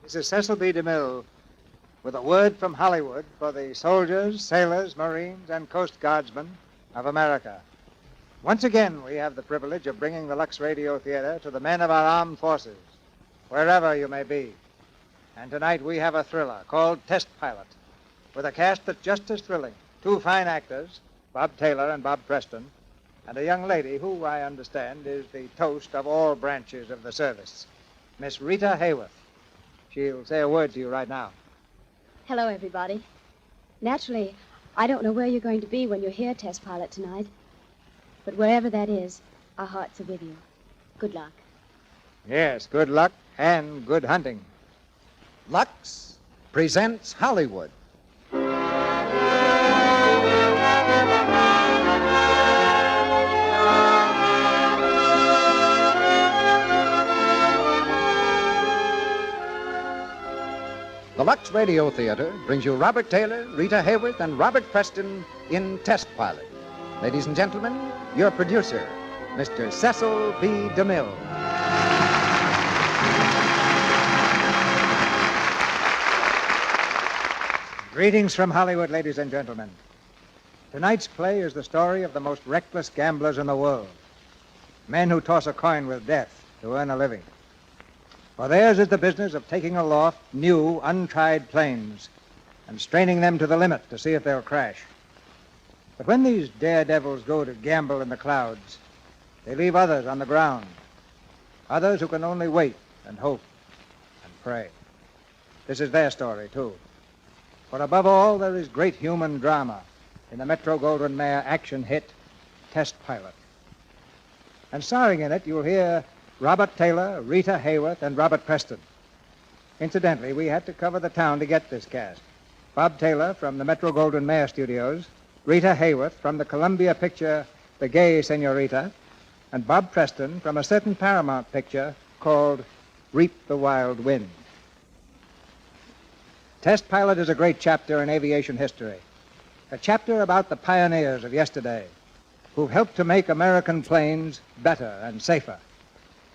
This is Cecil B. DeMille with a word from Hollywood for the soldiers, sailors, Marines, and Coast Guardsmen of America. Once again, we have the privilege of bringing the Lux Radio Theater to the men of our armed forces, wherever you may be. And tonight we have a thriller called Test Pilot, with a cast that's just as thrilling. Two fine actors, Bob Taylor and Bob Preston, and a young lady who, I understand, is the toast of all branches of the service, Miss Rita Hayworth. She'll say a word to you right now. Hello, everybody. Naturally, I don't know where you're going to be when you're here, Test Pilot, tonight. But wherever that is, our hearts are with you. Good luck. Yes, good luck and good hunting. Lux presents Hollywood. The Lux Radio Theater brings you Robert Taylor, Rita Hayworth, and Robert Preston in Test Pilot. Ladies and gentlemen, your producer, Mr. Cecil B. DeMille. Greetings from Hollywood, ladies and gentlemen. Tonight's play is the story of the most reckless gamblers in the world. Men who toss a coin with death to earn a living. For theirs is the business of taking aloft new, untried planes and straining them to the limit to see if they'll crash. But when these daredevils go to gamble in the clouds, they leave others on the ground, others who can only wait and hope and pray. This is their story, too. For above all, there is great human drama in the Metro-Goldwyn-Mayer action hit, Test Pilot. And starring in it, you'll hear Robert Taylor, Rita Hayworth, and Robert Preston. Incidentally, we had to cover the town to get this cast. Bob Taylor from the Metro-Goldwyn-Mayer studios, Rita Hayworth from the Columbia picture The Gay Senorita, and Bob Preston from a certain Paramount picture called Reap the Wild Wind. Test Pilot is a great chapter in aviation history, a chapter about the pioneers of yesterday who've helped to make American planes better and safer,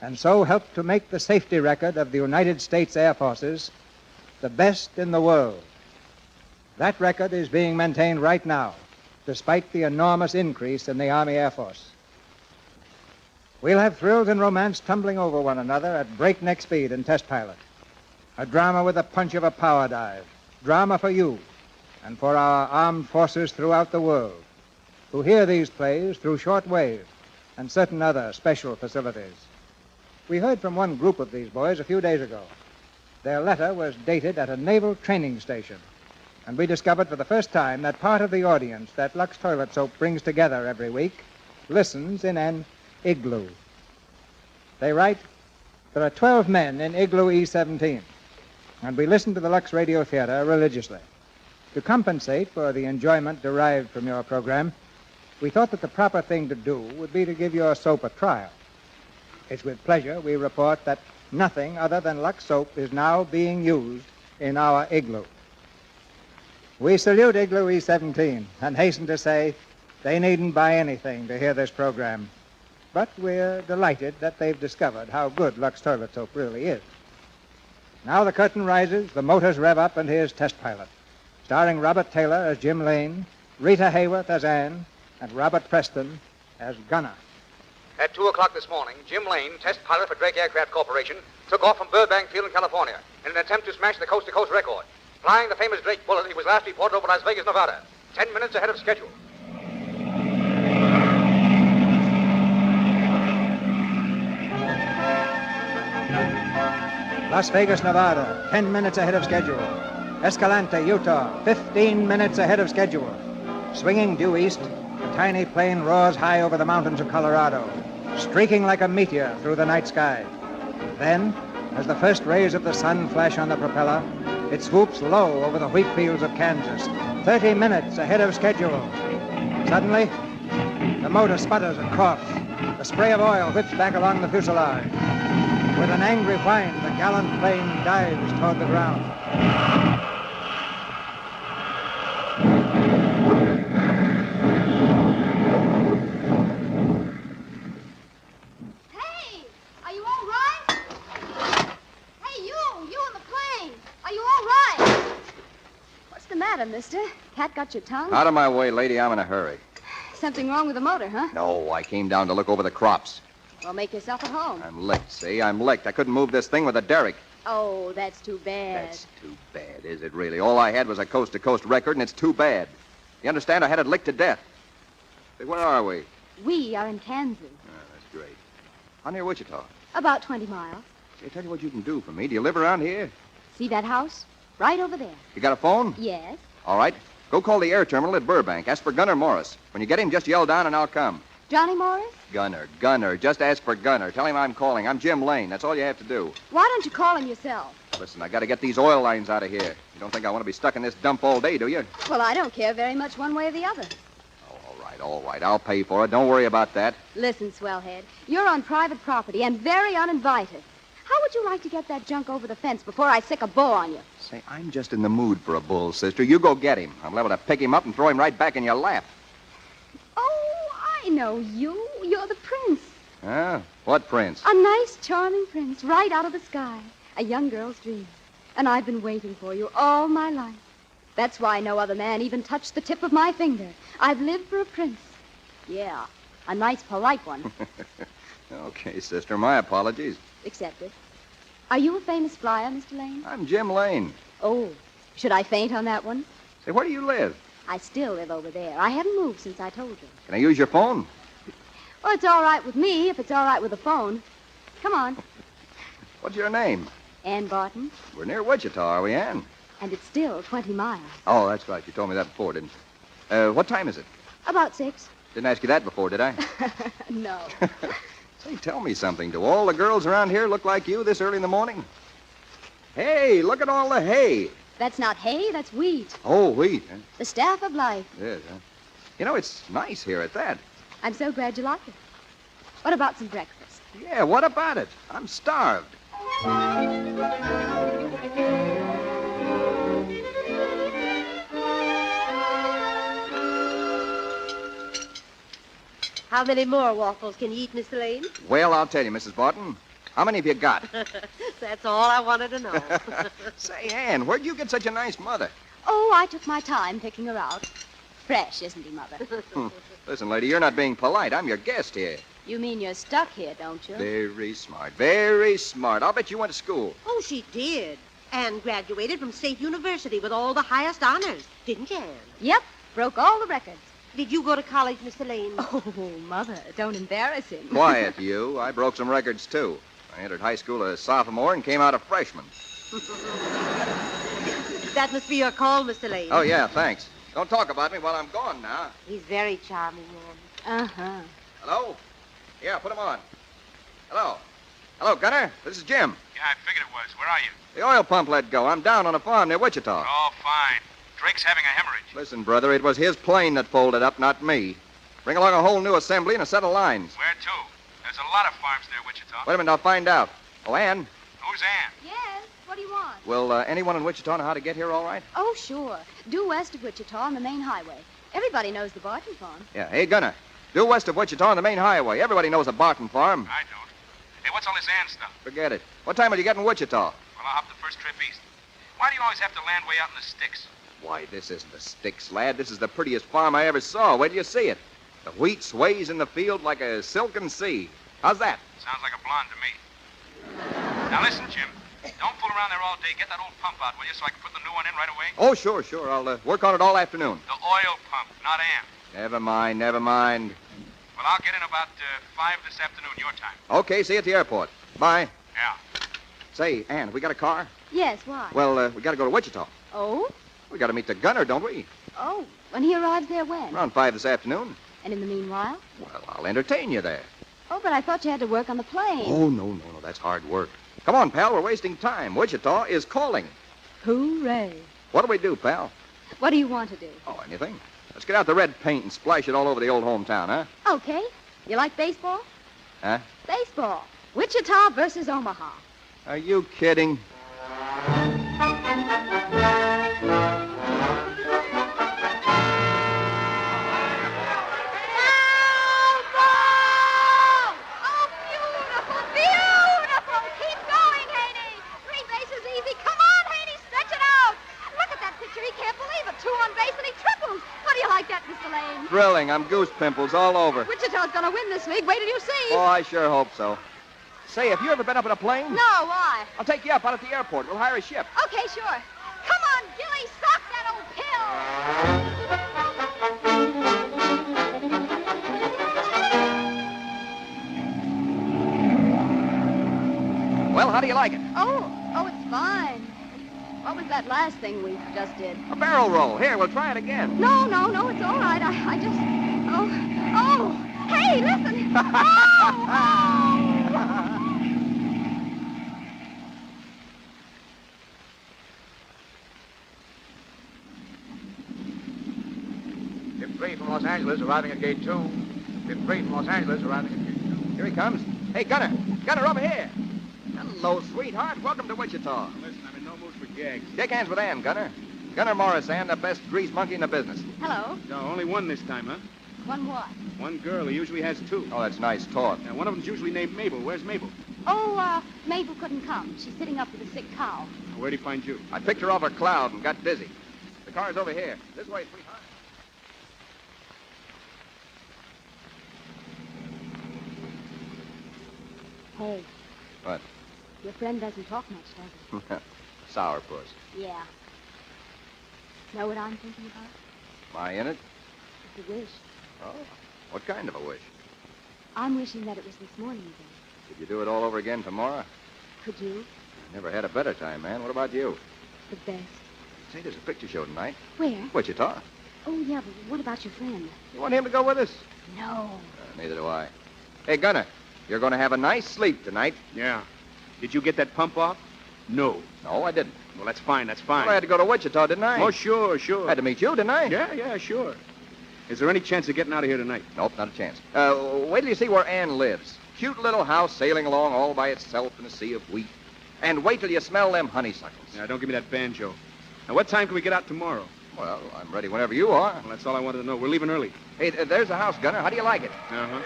and so helped to make the safety record of the United States Air Forces the best in the world. That record is being maintained right now, despite the enormous increase in the Army Air Force. We'll have thrills and romance tumbling over one another at breakneck speed in Test Pilot. A drama with the punch of a power dive. Drama for you and for our armed forces throughout the world who hear these plays through shortwave and certain other special facilities. We heard from one group of these boys a few days ago. Their letter was dated at a naval training station, and we discovered for the first time that part of the audience that Lux Toilet Soap brings together every week listens in an igloo. They write, "There are 12 men in Igloo E-17, and we listen to the Lux Radio Theater religiously. To compensate for the enjoyment derived from your program, we thought that the proper thing to do would be to give your soap a trial. It's with pleasure we report that nothing other than Lux soap is now being used in our igloo. We salute Igloo E-17 and hasten to say they needn't buy anything to hear this program. But we're delighted that they've discovered how good Lux Toilet Soap really is. Now the curtain rises, the motors rev up, and here's Test Pilot, starring Robert Taylor as Jim Lane, Rita Hayworth as Anne, and Robert Preston as Gunner. At 2 o'clock this morning, Jim Lane, test pilot for Drake Aircraft Corporation, took off from Burbank Field in California in an attempt to smash the coast-to-coast record. Flying the famous Drake Bullet, he was last reported over Las Vegas, Nevada, 10 minutes ahead of schedule. Las Vegas, Nevada, 10 minutes ahead of schedule. Escalante, Utah, 15 minutes ahead of schedule. Swinging due east, the tiny plane roars high over the mountains of Colorado, streaking like a meteor through the night sky. Then, as the first rays of the sun flash on the propeller, it swoops low over the wheat fields of Kansas, 30 minutes ahead of schedule. Suddenly, the motor sputters and coughs. The spray of oil whips back along the fuselage. With an angry whine, the gallant plane dives toward the ground. Hey, are you all right? Hey, you in the the plane. Are you all right? What's the matter, mister? Cat got your tongue? Out of my way, lady. I'm in a hurry. Something wrong with the motor, huh? No, I came down to look over the crops. Well, make yourself at home. I'm licked, see? I'm licked. I couldn't move this thing with a derrick. Oh, that's too bad. That's too bad, is it really? All I had was a coast-to-coast record, and it's too bad. You understand? I had it licked to death. Say, where are we? We are in Kansas. Oh, that's great. How near Wichita? About 20 miles. Say, tell you what you can do for me. Do you live around here? See that house? Right over there. You got a phone? Yes. All right. Go call the air terminal at Burbank. Ask for Gunner Morris. When you get him, just yell down and I'll come. Johnny Morris? Gunner. Just ask for Gunner. Tell him I'm calling. I'm Jim Lane. That's all you have to do. Why don't you call him yourself? Listen, I got to get these oil lines out of here. You don't think I want to be stuck in this dump all day, do you? Well, I don't care very much one way or the other. Oh, all right. I'll pay for it. Don't worry about that. Listen, Swellhead, you're on private property and very uninvited. How would you like to get that junk over the fence before I sick a bull on you? Say, I'm just in the mood for a bull, sister. You go get him. I'm liable to pick him up and throw him right back in your lap. Oh, I know you. You're the prince. Huh? What prince? A nice, charming prince right out of the sky. A young girl's dream. And I've been waiting for you all my life. That's why no other man even touched the tip of my finger. I've lived for a prince. Yeah, a nice, polite one. Okay, sister. My apologies. Accepted. Are you a famous flyer, Mr. Lane? I'm Jim Lane. Oh, should I faint on that one? Say, where do you live? I still live over there. I haven't moved since I told you. Can I use your phone? Well, it's all right with me if it's all right with the phone. Come on. What's your name? Ann Barton. We're near Wichita, are we, Ann? And it's still 20 miles. Oh, that's right. You told me that before, didn't you? What time is it? About 6. Didn't ask you that before, did I? No. Say, tell me something. Do all the girls around here look like you this early in the morning? Hey, look at all the hay. That's not hay, that's wheat. Oh, wheat. Huh? The staff of life. Yes, huh? You know, it's nice here at that. I'm so glad you like it. What about some breakfast? Yeah, what about it? I'm starved. How many more waffles can you eat, Mr. Lane? Well, I'll tell you, Mrs. Barton. How many have you got? That's all I wanted to know. Say, Ann, where'd you get such a nice mother? Oh, I took my time picking her out. Fresh, isn't he, Mother? Listen, lady, you're not being polite. I'm your guest here. You mean you're stuck here, don't you? Very smart. Very smart. I'll bet you went to school. Oh, she did. And graduated from State University with all the highest honors. Didn't you, Anne? Yep, broke all the records. Did you go to college, Mr. Lane? Oh, Mother, don't embarrass him. Quiet, you. I broke some records, too. I entered high school as a sophomore and came out a freshman. That must be your call, Mr. Lane. Oh, yeah, thanks. Don't talk about me while I'm gone now. He's very charming, Anne. Uh-huh. Hello? Yeah, put him on. Hello? Hello, Gunner. This is Jim. Yeah, I figured it was. Where are you? The oil pump let go. I'm down on a farm near Wichita. Oh, fine. Drake's having a hemorrhage. Listen, brother, it was his plane that folded up, not me. Bring along a whole new assembly and a set of lines. Where to? There's a lot of farms near Wichita. Wait a minute, I'll find out. Oh, Ann, Who's Ann? Yes, what do you want? will anyone in Wichita know how to get here all right? Oh, sure. Due west of Wichita on the main highway. Everybody knows the Barton farm. Yeah, hey, Gunner. Due west of Wichita on the main highway. Everybody knows a Barton farm. I don't. Hey, what's all this Ann stuff? Forget it. What time will you get in Wichita? Well, I'll hop the first trip east. Why do you always have to land way out in the sticks? Why, this isn't the sticks, lad. This is the prettiest farm I ever saw. Where do you see it? The wheat sways in the field like a silken sea. How's that? Sounds like a blonde to me. Now listen, Jim. Don't fool around there all day. Get that old pump out, will you, so I can put the new one in right away? Oh, sure. I'll work on it all afternoon. The oil pump, not Ann. Never mind. Well, I'll get in about 5 this afternoon, your time. Okay, see you at the airport. Bye. Yeah. Say, Ann, we got a car? Yes, why? Well, we got to go to Wichita. Oh? We got to meet the gunner, don't we? Oh, when he arrives there when? Around 5 this afternoon. And in the meanwhile? Well, I'll entertain you there. Oh, but I thought you had to work on the plane. Oh, no. That's hard work. Come on, pal. We're wasting time. Wichita is calling. Hooray. What'll we do, pal? What do you want to do? Oh, anything. Let's get out the red paint and splash it all over the old hometown, huh? Okay. You like baseball? Huh? Baseball. Wichita versus Omaha. Are you kidding? Oh, beautiful, beautiful. Keep going, Haney. 3 bases easy. Come thrilling. I'm goose pimples all over. Wichita's gonna win this league. Wait till you see. Oh, I sure hope so. Say, have you ever been up in a plane? No, why? I'll take you up out at the airport. We'll hire a ship. Okay, sure. Come on, Gilly, sock that old pill. Well, how do you like it? Oh, it's fine. What was that last thing we just did? A barrel roll. Here, we'll try it again. No, it's all right. I just... Oh, hey, listen. Oh. Ship 3 from Los Angeles arriving at gate 2. Ship 3 from Los Angeles arriving at gate 2. Here he comes. Hey, Gunner. Gunner, over here. Hello, sweetheart. Welcome to Wichita. Listen, I'm in no mood for gags. Shake hands with Ann, Gunner. Gunner Morris, Ann, the best grease monkey in the business. Hello. No, only one this time, huh? One what? One girl. He usually has two. Oh, that's nice talk. Now, one of them's usually named Mabel. Where's Mabel? Oh, Mabel couldn't come. She's sitting up with a sick cow. Where'd he find you? I picked her off a cloud and got dizzy. The car's over here. This way, sweetheart. Hey. What? Your friend doesn't talk much, does Sourpuss. he? Yeah. Know what I'm thinking about? Am I in it? It's a wish. Oh. What kind of a wish? I'm wishing that it was this morning again. Could you do it all over again tomorrow? Could you? Never had a better time, man. What about you? The best. Say, there's a picture show tonight. Where? Wichita. Oh, yeah, but what about your friend? You want him to go with us? No. Neither do I. Hey, Gunner, you're going to have a nice sleep tonight. Yeah. Did you get that pump off? No. No, I didn't. Well, that's fine. That's fine. Well, I had to go to Wichita, didn't I? Oh, sure. Had to meet you, didn't I? Yeah, sure. Is there any chance of getting out of here tonight? Nope, not a chance. Wait till you see where Ann lives. Cute little house sailing along all by itself in a sea of wheat. And wait till you smell them honeysuckles. Now, don't give me that banjo. Now, what time can we get out tomorrow? Well, I'm ready whenever you are. Well, that's all I wanted to know. We're leaving early. Hey, there's the house, Gunner. How do you like it? Uh-huh.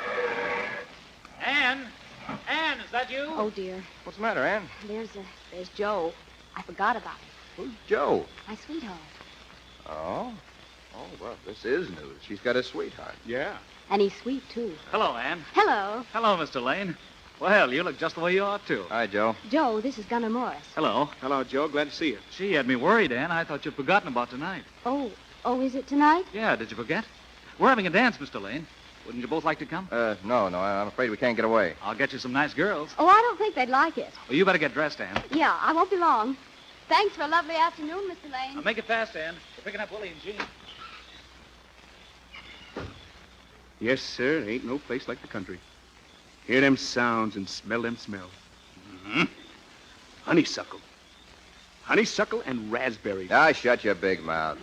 Ann, is that you? Oh, dear. What's the matter, Ann? There's Joe. I forgot about him. Who's Joe? My sweetheart. Oh? Oh, well, this is news. She's got a sweetheart. Yeah. And he's sweet, too. Hello, Ann. Hello. Hello, Mr. Lane. Well, you look just the way you ought to. Hi, Joe. Joe, this is Gunner Morris. Hello. Hello, Joe. Glad to see you. She had me worried, Ann. I thought you'd forgotten about tonight. Oh, is it tonight? Yeah, did you forget? We're having a dance, Mr. Lane. Wouldn't you both like to come? No. I'm afraid we can't get away. I'll get you some nice girls. Oh, I don't think they'd like it. Well, you better get dressed, Ann. Yeah, I won't be long. Thanks for a lovely afternoon, Mr. Lane. Now, make it fast, Ann. We're picking up Willie and Jean. Yes, sir. Ain't no place like the country. Hear them sounds and smell them smells. Mm-hmm. Honeysuckle. Honeysuckle and raspberry. Ah, shut your big mouth.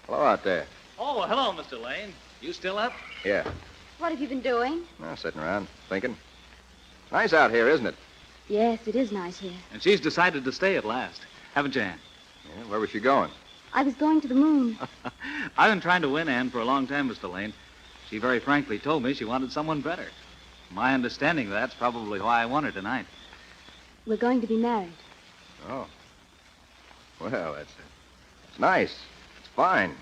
Hello out there. Oh, hello, Mr. Lane. You still up? Yeah. What have you been doing? Sitting around, thinking. Nice out here, isn't it? Yes, it is nice here. And she's decided to stay at last. Haven't you, Ann? Yeah, where was she going? I was going to the moon. I've been trying to win Ann for a long time, Mr. Lane. She very frankly told me she wanted someone better. My understanding of that's probably why I won her tonight. We're going to be married. Oh. Well, it's nice. It's fine.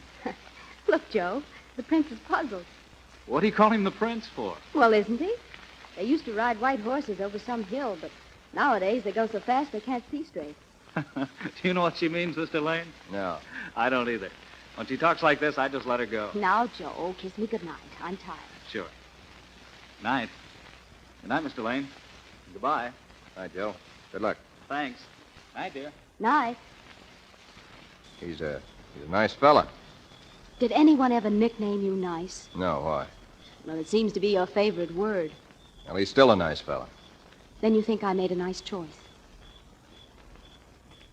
Look, Joe, the prince is puzzled. What do you call him the prince for? Well, isn't he? They used to ride white horses over some hill, but nowadays they go so fast they can't see straight. Do you know what she means, Mr. Lane? No. I don't either. When she talks like this, I just let her go. Now, Joe, kiss me goodnight. I'm tired. Sure. Night. Good night, Mr. Lane. Goodbye. Hi, Joe. Good luck. Thanks. Night, dear. Night. He's a nice fella. Did anyone ever nickname you nice? No, why? Well, it seems to be your favorite word. Well, he's still a nice fella. Then you think I made a nice choice.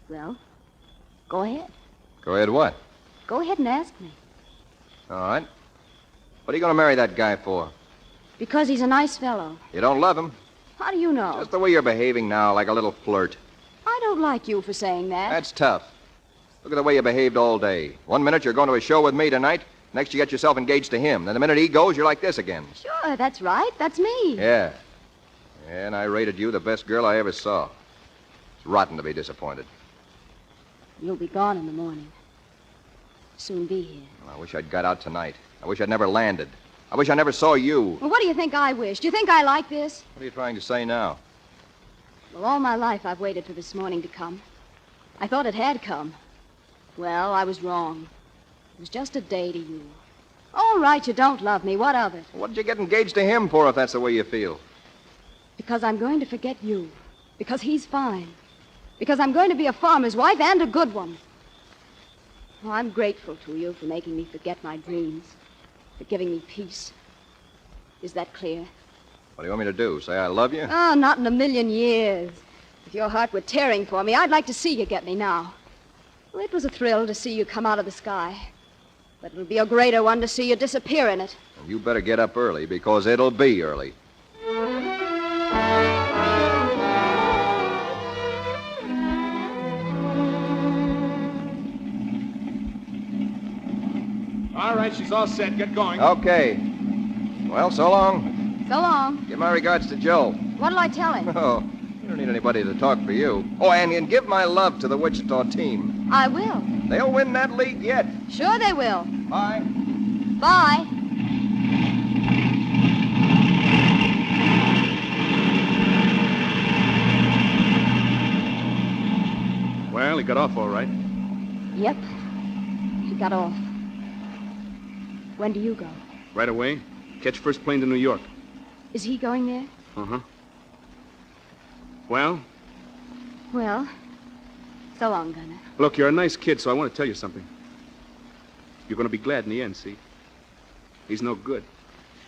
Well, go ahead. Go ahead, what? Go ahead and ask me. All right. What are you going to marry that guy for? Because he's a nice fellow. You don't love him? How do you know? Just the way you're behaving now, like a little flirt. I don't like you for saying that. That's tough. Look at the way you behaved all day. 1 minute you're going to a show with me tonight. Next you get yourself engaged to him. Then the minute he goes, you're like this again. Sure, that's right. That's me. Yeah. Yeah, and I rated you the best girl I ever saw. rotten to be disappointed. You'll be gone in the morning. Soon be here. Well, I wish I'd got out tonight. I wish I'd never landed. I wish I never saw you. Well, what do you think I wish? Do you think I like this? What are you trying to say now? Well, all my life I've waited for this morning to come. I thought it had come. Well, I was wrong. It was just a day to you. All right, you don't love me. What of it? What did you get engaged to him for if that's the way you feel? Because I'm going to forget you. Because he's fine. Because I'm going to be a farmer's wife and a good one. Oh, I'm grateful to you for making me forget my dreams. For giving me peace. Is that clear? What do you want me to do? Say I love you? Oh, not in a million years. If your heart were tearing for me, I'd like to see you get me now. Well, it was a thrill to see you come out of the sky. But it'll be a greater one to see you disappear in it. Well, you better get up early, because it'll be early. All right, she's all set. Get going. Okay. Well, so long. So long. Give my regards to Joe. What'll I tell him? Oh, you don't need anybody to talk for you. Oh, and give my love to the Wichita team. I will. They'll win that league yet. Sure they will. Bye. Bye. Well, he got off all right. Yep. He got off. When do you go? Right away. Catch first plane to New York. Is he going there? Uh-huh. Well, Well, so long, Gunner. look, you're a nice kid, so I want to tell you something. You're going to be glad in the end, see? He's no good.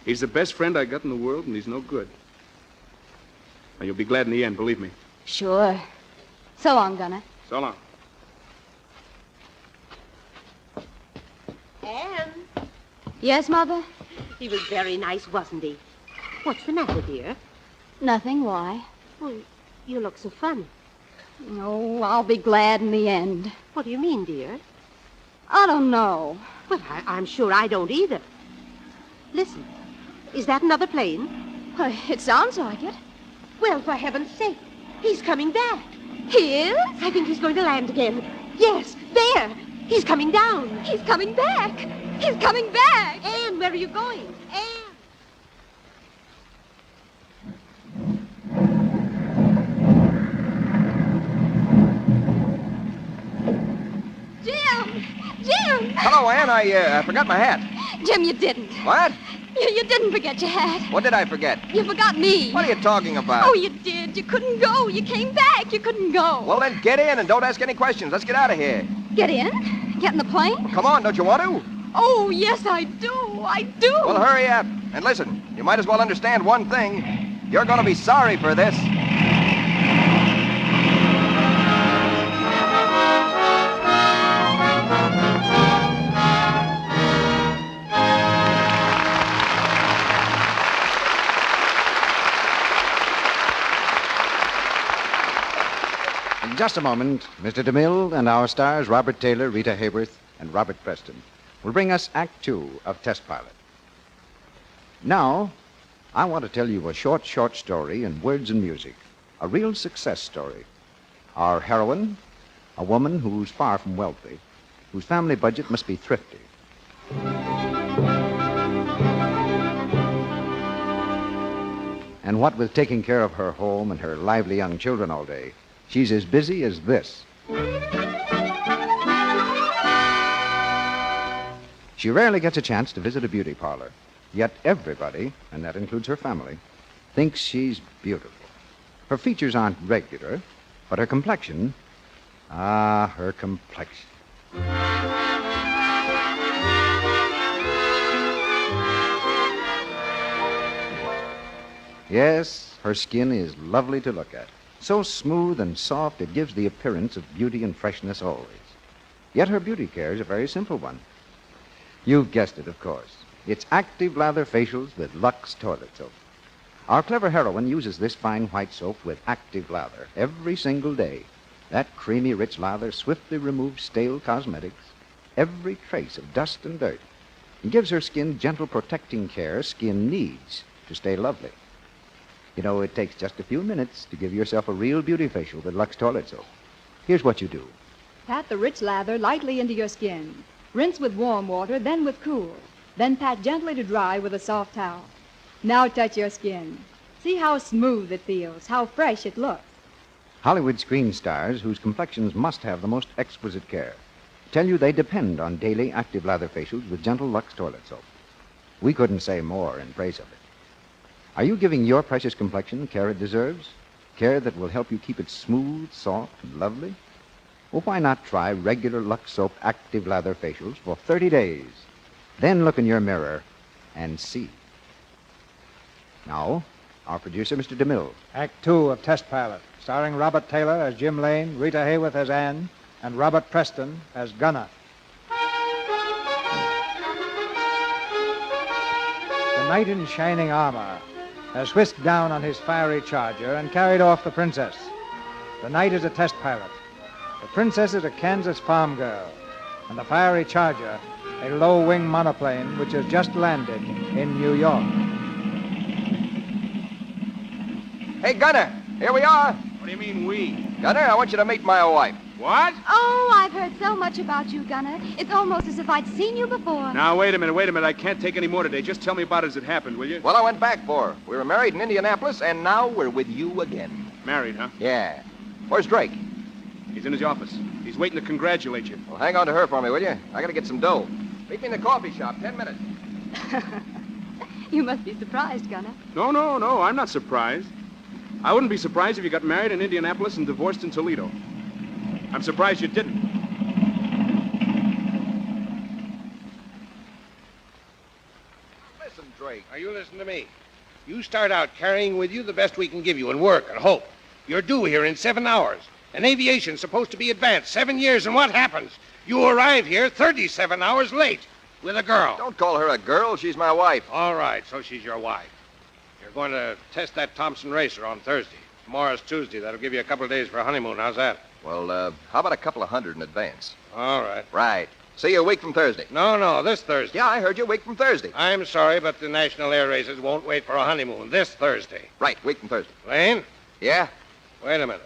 He's the best friend I got in the world, and he's no good. Now, you'll be glad in the end, believe me. Sure. So long, Gunner. So long. Anne, Yes, Mother? he was very nice, wasn't he? What's the matter, dear? Nothing. Why? Well, you look so funny. Oh, I'll be glad in the end. What do you mean, dear? I don't know. Well, I'm sure I don't either. Listen, is that another plane? Why, it sounds like it. Well, for heaven's sake, he's coming back. He is? I think he's going to land again. Yes, there. He's coming down. He's coming back. He's coming back. Anne, where are you going? Anne! Jim! Jim! Hello, Ann. I forgot my hat. Jim, you didn't. What? You didn't forget your hat. What did I forget? You forgot me. What are you talking about? Oh, you did. You couldn't go. You came back. You couldn't go. Well, then get in and don't ask any questions. Let's get out of here. Get in? Get in the plane? Come on, don't you want to? Oh, yes, I do. I do. Well, hurry up. And listen, you might as well understand one thing. You're going to be sorry for this. In just a moment, Mr. DeMille and our stars, Robert Taylor, Rita Hayworth, and Robert Preston, will bring us Act Two of Test Pilot. Now, I want to tell you a short story in words and music, a real success story. Our heroine, a woman who's far from wealthy, whose family budget must be thrifty. And what with taking care of her home and her lively young children all day, she's as busy as this. She rarely gets a chance to visit a beauty parlor. Yet everybody, and that includes her family, thinks she's beautiful. Her features aren't regular, but her complexion, her complexion. Yes, her skin is lovely to look at. So smooth and soft, it gives the appearance of beauty and freshness always. Yet her beauty care is a very simple one. You've guessed it, of course. It's active lather facials with Lux toilet soap. Our clever heroine uses this fine white soap with active lather every single day. That creamy, rich lather swiftly removes stale cosmetics, every trace of dust and dirt, and gives her skin gentle protecting care skin needs to stay lovely. You know, it takes just a few minutes to give yourself a real beauty facial with Lux Toilet Soap. Here's what you do. Pat the rich lather lightly into your skin. Rinse with warm water, then with cool. Then pat gently to dry with a soft towel. Now touch your skin. See how smooth it feels, how fresh it looks. Hollywood screen stars whose complexions must have the most exquisite care tell you they depend on daily active lather facials with gentle Lux Toilet Soap. We couldn't say more in praise of it. Are you giving your precious complexion care it deserves? Care that will help you keep it smooth, soft, and lovely? Well, why not try regular Lux Soap active lather facials for 30 days? Then look in your mirror and see. Now, our producer, Mr. DeMille. Act 2 of Test Pilot, starring Robert Taylor as Jim Lane, Rita Hayworth as Anne, and Robert Preston as Gunner. The knight in shining armor has whisked down on his fiery charger and carried off the princess. The knight is a test pilot. The princess is a Kansas farm girl, and the fiery charger, a low-wing monoplane which has just landed in New York. Hey, Gunner, here we are. What do you mean, we? Gunner, I want you to meet my wife. What? Oh, I've heard so much about you, Gunner. It's almost as if I'd seen you before. Now, wait a minute. I can't take any more today. Just tell me about it as it happened, will you? Well, I went back for her. We were married in Indianapolis, and now we're with you again. Married, huh? Yeah. Where's Drake? He's in his office. He's waiting to congratulate you. Well, hang on to her for me, will you? I gotta get some dough. Meet me in the coffee shop. 10 minutes. You must be surprised, Gunner. No. I'm not surprised. I wouldn't be surprised if you got married in Indianapolis and divorced in Toledo. I'm surprised you didn't. Listen, Drake. Now, you listen to me. You start out carrying with you the best we can give you and work and hope. You're due here in 7 hours. And aviation's supposed to be advanced 7 years, and what happens? You arrive here 37 hours late with a girl. Don't call her a girl. She's my wife. All right, so she's your wife. You're going to test that Thompson racer on Thursday. Tomorrow's Tuesday. That'll give you a couple of days for a honeymoon. How's that? Well, how about a couple of hundred in advance? All right. Right. See you a week from Thursday. No, this Thursday. Yeah, I heard you a week from Thursday. I'm sorry, but the National Air Races won't wait for a honeymoon this Thursday. Right, week from Thursday. Lane? Yeah? Wait a minute.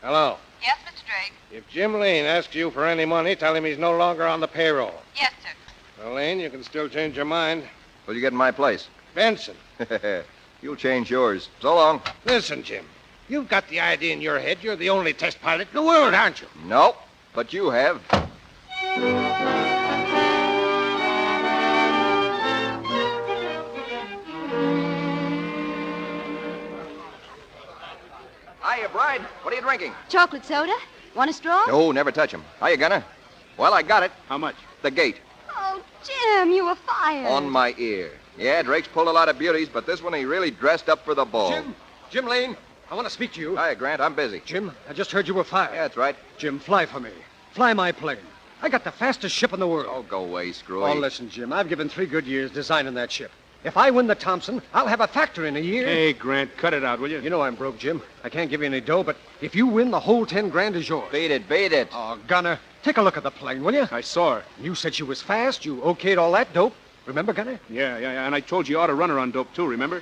Hello. Yes, Mr. Drake. If Jim Lane asks you for any money, tell him he's no longer on the payroll. Yes, sir. Well, Lane, you can still change your mind. What'll you get in my place? Benson. You'll change yours. So long. Listen, Jim. You've got the idea in your head you're the only test pilot in the world, aren't you? Nope. But you have. Hiya, Bride. What are you drinking? Chocolate soda? Want a straw? No, never touch him. Hiya, Gunner. Well, I got it. How much? The gate. Oh, Jim, you were fired. On my ear. Yeah, Drake's pulled a lot of beauties, but this one he really dressed up for the ball. Jim Lane, I want to speak to you. Hiya, Grant. I'm busy. Jim, I just heard you were fired. Yeah, that's right. Jim, fly for me. Fly my plane. I got the fastest ship in the world. Oh, go away, Screwy. Oh, listen, Jim, I've given 3 good years designing that ship. If I win the Thompson, I'll have a factory in a year. Hey, Grant, cut it out, will you? You know I'm broke, Jim. I can't give you any dough, but if you win, the whole 10 grand is yours. Beat it. Oh, Gunner, take a look at the plane, will you? I saw her. You said she was fast. You okayed all that dope. Remember, Gunner? Yeah. And I told you ought to run her on dope, too, remember?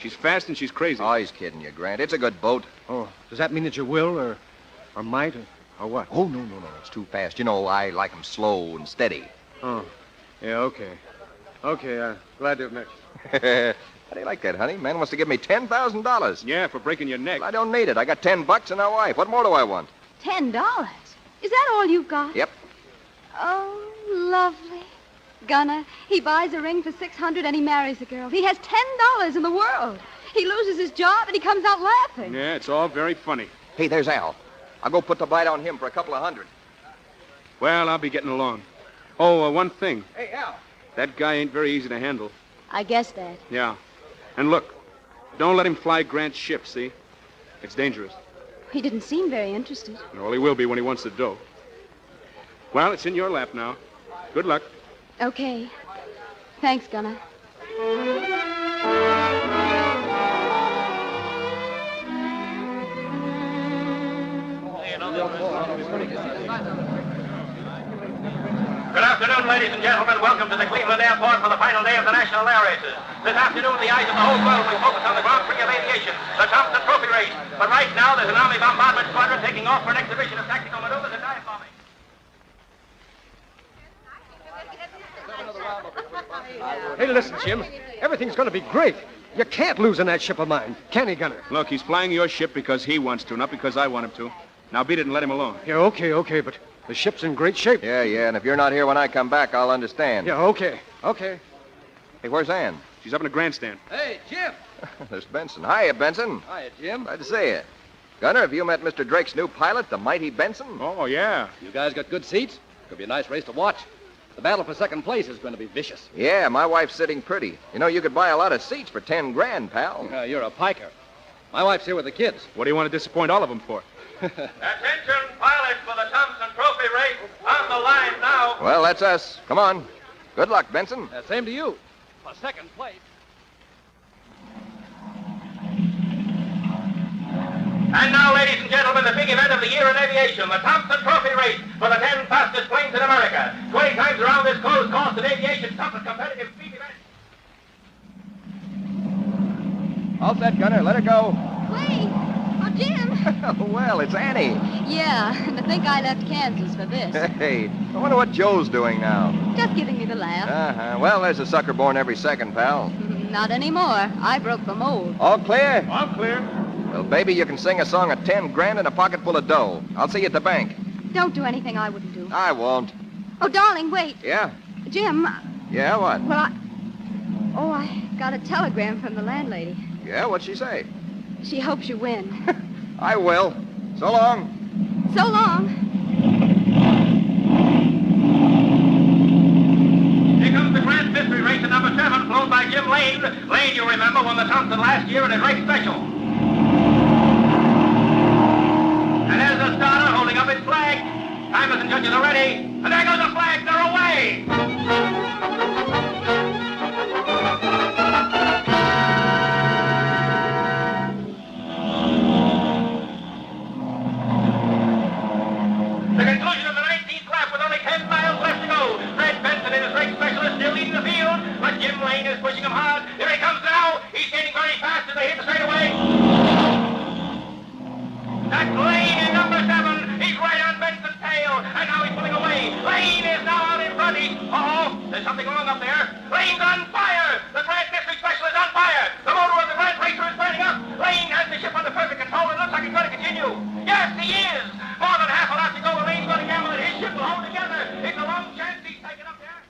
She's fast and she's crazy. Oh, he's kidding you, Grant. It's a good boat. Oh, does that mean that you will or might or what? Oh, no. It's too fast. You know, I like 'em slow and steady. Oh, yeah, okay. Okay, glad to have met you. How do you like that, honey? Man wants to give me $10,000. Yeah, for breaking your neck. Well, I don't need it. I got $10 and a wife. What more do I want? $10? Is that all you've got? Yep. Oh, lovely. Gunner, he buys a ring for $600 and he marries a girl. He has $10 in the world. He loses his job and he comes out laughing. Yeah, it's all very funny. Hey, there's Al. I'll go put the bite on him for a couple of hundred. Well, I'll be getting along. Oh, one thing. Hey, Al. That guy ain't very easy to handle. I guess that. Yeah. And look, don't let him fly Grant's ship, see? It's dangerous. He didn't seem very interested. Well, he will be when he wants the dough. Well, it's in your lap now. Good luck. Okay. Thanks, Gunner. Good afternoon, ladies and gentlemen. Welcome to the Cleveland Airport for the final day of the National Air Races. This afternoon, the eyes of the whole world will focus on the Grand Prix of Aviation, the Thompson Trophy race. But right now, there's an Army bombardment squadron taking off for an exhibition of tactical maneuvers and dive bombing. Hey, listen, Jim. Everything's going to be great. You can't lose in that ship of mine, can he, Gunner? Look, he's flying your ship because he wants to, not because I want him to. Now beat it and let him alone. Yeah, okay, but the ship's in great shape. Yeah, and if you're not here when I come back, I'll understand. Yeah, okay. Hey, where's Ann? She's up in the grandstand. Hey, Jim. There's Benson. Hiya, Benson. Hiya, Jim. Glad to see you. Gunner, have you met Mr. Drake's new pilot, the mighty Benson? Oh, yeah. You guys got good seats? Could be a nice race to watch. The battle for second place is going to be vicious. Yeah, my wife's sitting pretty. You know, you could buy a lot of seats for 10 grand, pal. You're a piker. My wife's here with the kids. What do you want to disappoint all of them for? Attention, pilots, for the Thompson Trophy race. On the line now. Well, that's us. Come on. Good luck, Benson. Same to you. For second place. And now, ladies and gentlemen, the big event of the year in aviation, the Thompson Trophy race for the 10 fastest planes in America. 20 times around this closed course in aviation's toughest competitive speed event. All set, Gunner. Let her go. Wait! Oh, Jim! Well, it's Annie. Yeah, and to think I left Kansas for this. Hey, I wonder what Joe's doing now. Just giving me the laugh. Uh-huh. Well, there's a sucker born every second, pal. Not anymore. I broke the mold. All clear? All clear. Well, baby, you can sing a song of 10 grand and a pocket full of dough. I'll see you at the bank. Don't do anything I wouldn't do. I won't. Oh, darling, wait. Yeah? Jim. Yeah, what? Well, I got a telegram from the landlady. Yeah, what'd she say? She hopes you win. I will. So long. So long. Here comes the Grand Mystery race at number 7, flown by Jim Lane. Lane, you remember, won the Thompson last year in a Drake Special. And there's the starter holding up its flag. Timers and judges are ready. And there goes the flag. They're away. The conclusion of the 19th lap with only 10 miles left to go. Fred Benson in his Drake Special is still leading the field, but Jim Lane is pushing him hard. Here he comes now. He's getting very fast as they hit the straightaway. That's Lane in number 7. He's right on Benson's tail, and now he's pulling away. Lane is now out in front. There's something wrong up there. Lane's on fire. The Grand Mystery Special is on fire. The motor of the Grand Racer is burning up. Lane has the ship under perfect control. It looks like it's going to continue. Yes, he is. More than half a lap to go. Lane's going to gamble that his ship will hold together. It's a long chance he's taken up there.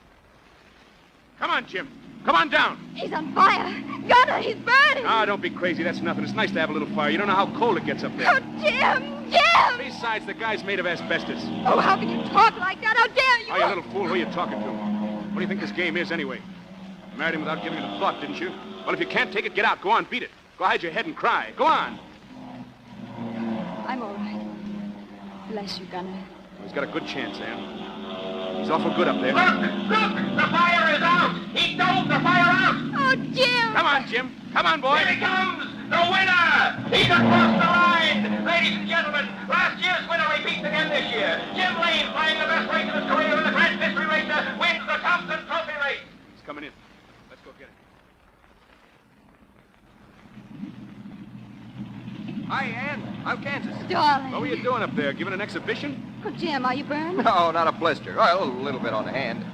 Come on, Jim. Come on down. He's on fire. Gunner, he's burning. Ah, don't be crazy. That's nothing. It's nice to have a little fire. You don't know how cold it gets up there. Oh, Jim! Jim! Besides, the guy's made of asbestos. Oh, how can you talk like that? How dare you? Oh, you little fool. Who are you talking to? What do you think this game is, anyway? You married him without giving it a thought, didn't you? Well, if you can't take it, get out. Go on, beat it. Go hide your head and cry. Go on. I'm all right. Bless you, Gunner. He's got a good chance, Ann. He's awful good up there. Look! The fire is out! He dove the fire out! Oh, Jim! Come on, Jim. Come on, boy. Here he comes! The winner! He's across the line! Ladies and gentlemen, last year's winner repeats again this year. Jim Lane, flying the best race of his career in the Grand Mystery Racer, wins the Thompson Trophy race. He's coming in. Let's go get him. Hi, Ann. How's Kansas? Darling. What were you doing up there? Giving an exhibition? Oh, Jim, are you burned? No, not a blister. Well, a little bit on the hand.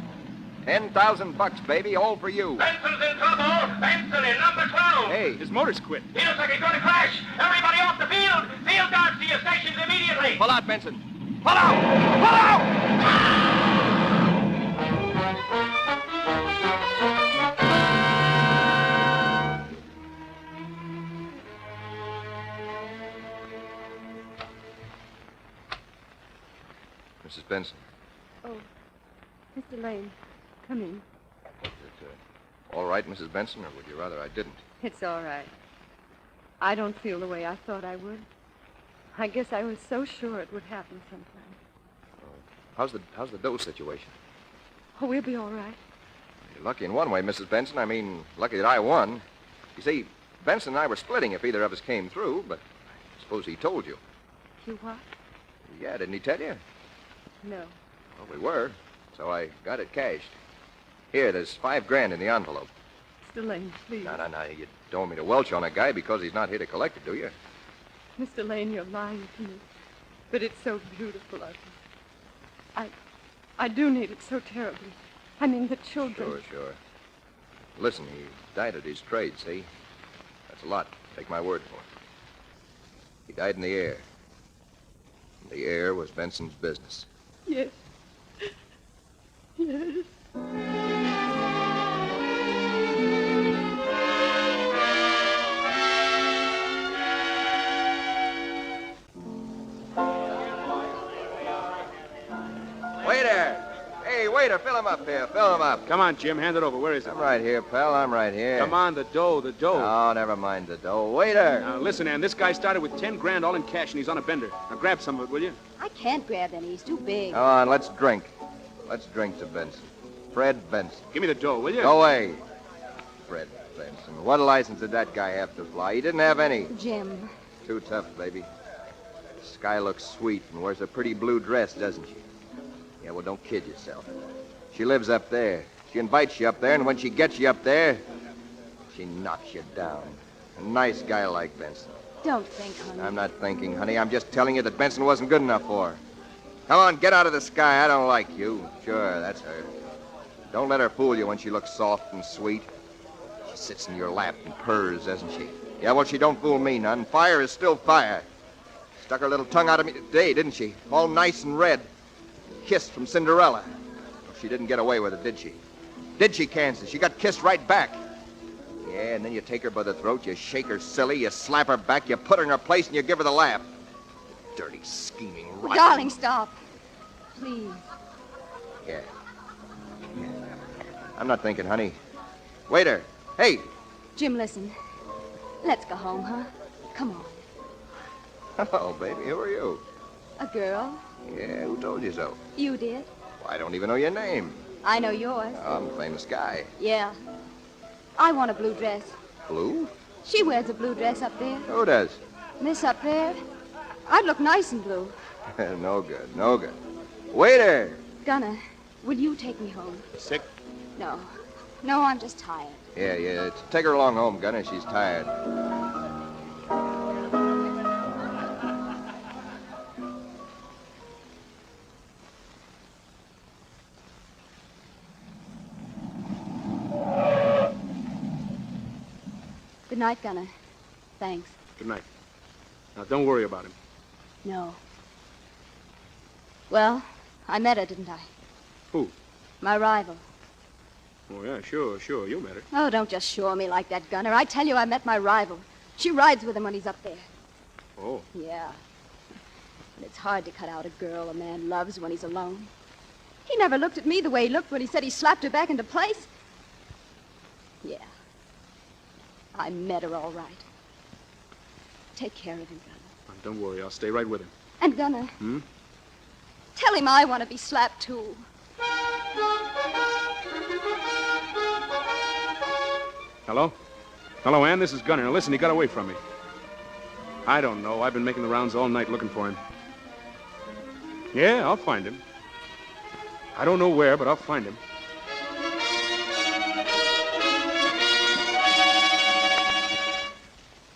$10,000, baby, all for you. Benson's in trouble. Benson in number 12. Hey. His motor's quit. He looks like he's going to crash. Everybody off the field. Field guards to your stations immediately. Pull out, Benson. Pull out! Pull out! Mrs. Benson. Oh, Mr. Lane, come in. Was it all right, Mrs. Benson, or would you rather I didn't? It's all right. I don't feel the way I thought I would. I guess I was so sure it would happen sometime. How's the dough situation? Oh, we'll be all right. You're lucky in one way, Mrs. Benson. I mean, lucky that I won. You see, Benson and I were splitting if either of us came through, but I suppose he told you. You what? Yeah, didn't he tell you? No. Well, we were. So I got it cashed. Here, there's $5,000 in the envelope. Mr. Lane, please. No. You don't want me to welch on a guy because he's not here to collect it, do you? Mr. Lane, you're lying to me. But it's so beautiful of you. I do need it so terribly. I mean, the children. Sure. Listen, he died at his trade, see? That's a lot. Take my word for it. He died in the air. And the air was Benson's business. Yes. Yes. Waiter! Hey, waiter, fill him up here. Fill him up. Come on, Jim. Hand it over. Where is it? I'm right here, pal. I'm right here. Come on, the dough. Oh, never mind the dough. Waiter! Now, listen, Ann. This guy started with $10,000 all in cash, and he's on a bender. Now, grab some of it, will you? I can't grab any. He's too big. Come on, let's drink. Let's drink to Benson. Fred Benson. Give me the dough, will you? Go away. Fred Benson. What license did that guy have to fly? He didn't have any. Jim. Too tough, baby. Sky looks sweet and wears a pretty blue dress, doesn't she? Yeah, well, don't kid yourself. She lives up there. She invites you up there, and when she gets you up there, she knocks you down. A nice guy like Benson. Don't think, honey. I'm not thinking, honey. I'm just telling you that Benson wasn't good enough for her. Come on, get out of the sky. I don't like you. Sure, that's her. Don't let her fool you when she looks soft and sweet. She sits in your lap and purrs, doesn't she? Yeah, well, she don't fool me none. Fire is still fire. Stuck her little tongue out of me today, didn't she? All nice and red. Kissed from Cinderella. She didn't get away with it, did she? Did she, Kansas? She got kissed right back. Yeah, and then you take her by the throat, you shake her silly, you slap her back, you put her in her place, and you give her the laugh. Dirty, scheming, rotten... Darling, stop. Please. Yeah. I'm not thinking, honey. Waiter. Hey. Jim, listen. Let's go home, huh? Come on. Hello, baby. Who are you? A girl. Yeah, who told you so? You did. Well, I don't even know your name. I know yours. Oh, I'm a famous guy. Yeah. I want a blue dress. Blue? She wears a blue dress up there. Who does? Miss up there. I'd look nice in blue. No good. Waiter! Gunner, will you take me home? Sick? No, I'm just tired. Yeah. Take her along home, Gunner. She's tired. Good night, Gunner. Thanks. Good night. Now, don't worry about him. No. Well, I met her, didn't I? Who? My rival. Oh, yeah, sure. You met her. Oh, don't just shore me like that, Gunner. I tell you, I met my rival. She rides with him when he's up there. Oh. Yeah. And it's hard to cut out a girl a man loves when he's alone. He never looked at me the way he looked when he said he slapped her back into place. Yeah. I met her all right. Take care of him, Gunner. Don't worry. I'll stay right with him. And Gunner, Hmm? tell him I want to be slapped, too. Hello? Hello, Ann. This is Gunner. Now, listen, he got away from me. I don't know. I've been making the rounds all night looking for him. Yeah, I'll find him. I don't know where, but I'll find him.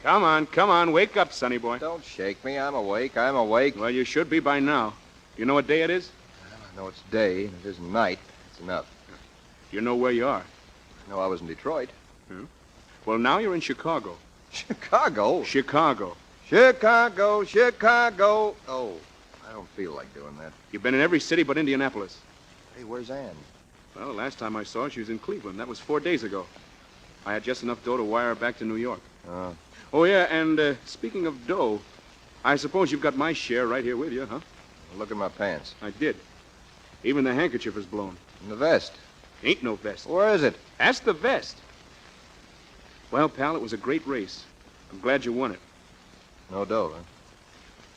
Come on. Wake up, sonny boy. Don't shake me. I'm awake. Well, you should be by now. You know what day it is? I know it's day, and it isn't night. It's enough. You know where you are. I know I was in Detroit. Hmm? Well, now you're in Chicago. Chicago? Chicago. Oh, I don't feel like doing that. You've been in every city but Indianapolis. Hey, where's Ann? Well, the last time I saw her, she was in Cleveland. That was 4 days ago. I had just enough dough to wire her back to New York. Oh, yeah, and speaking of dough, I suppose you've got my share right here with you, huh? Look at my pants. I did. Even the handkerchief is blown. And the vest? Ain't no vest. Where is it? That's the vest. Well, pal, it was a great race. I'm glad you won it. No dough, huh?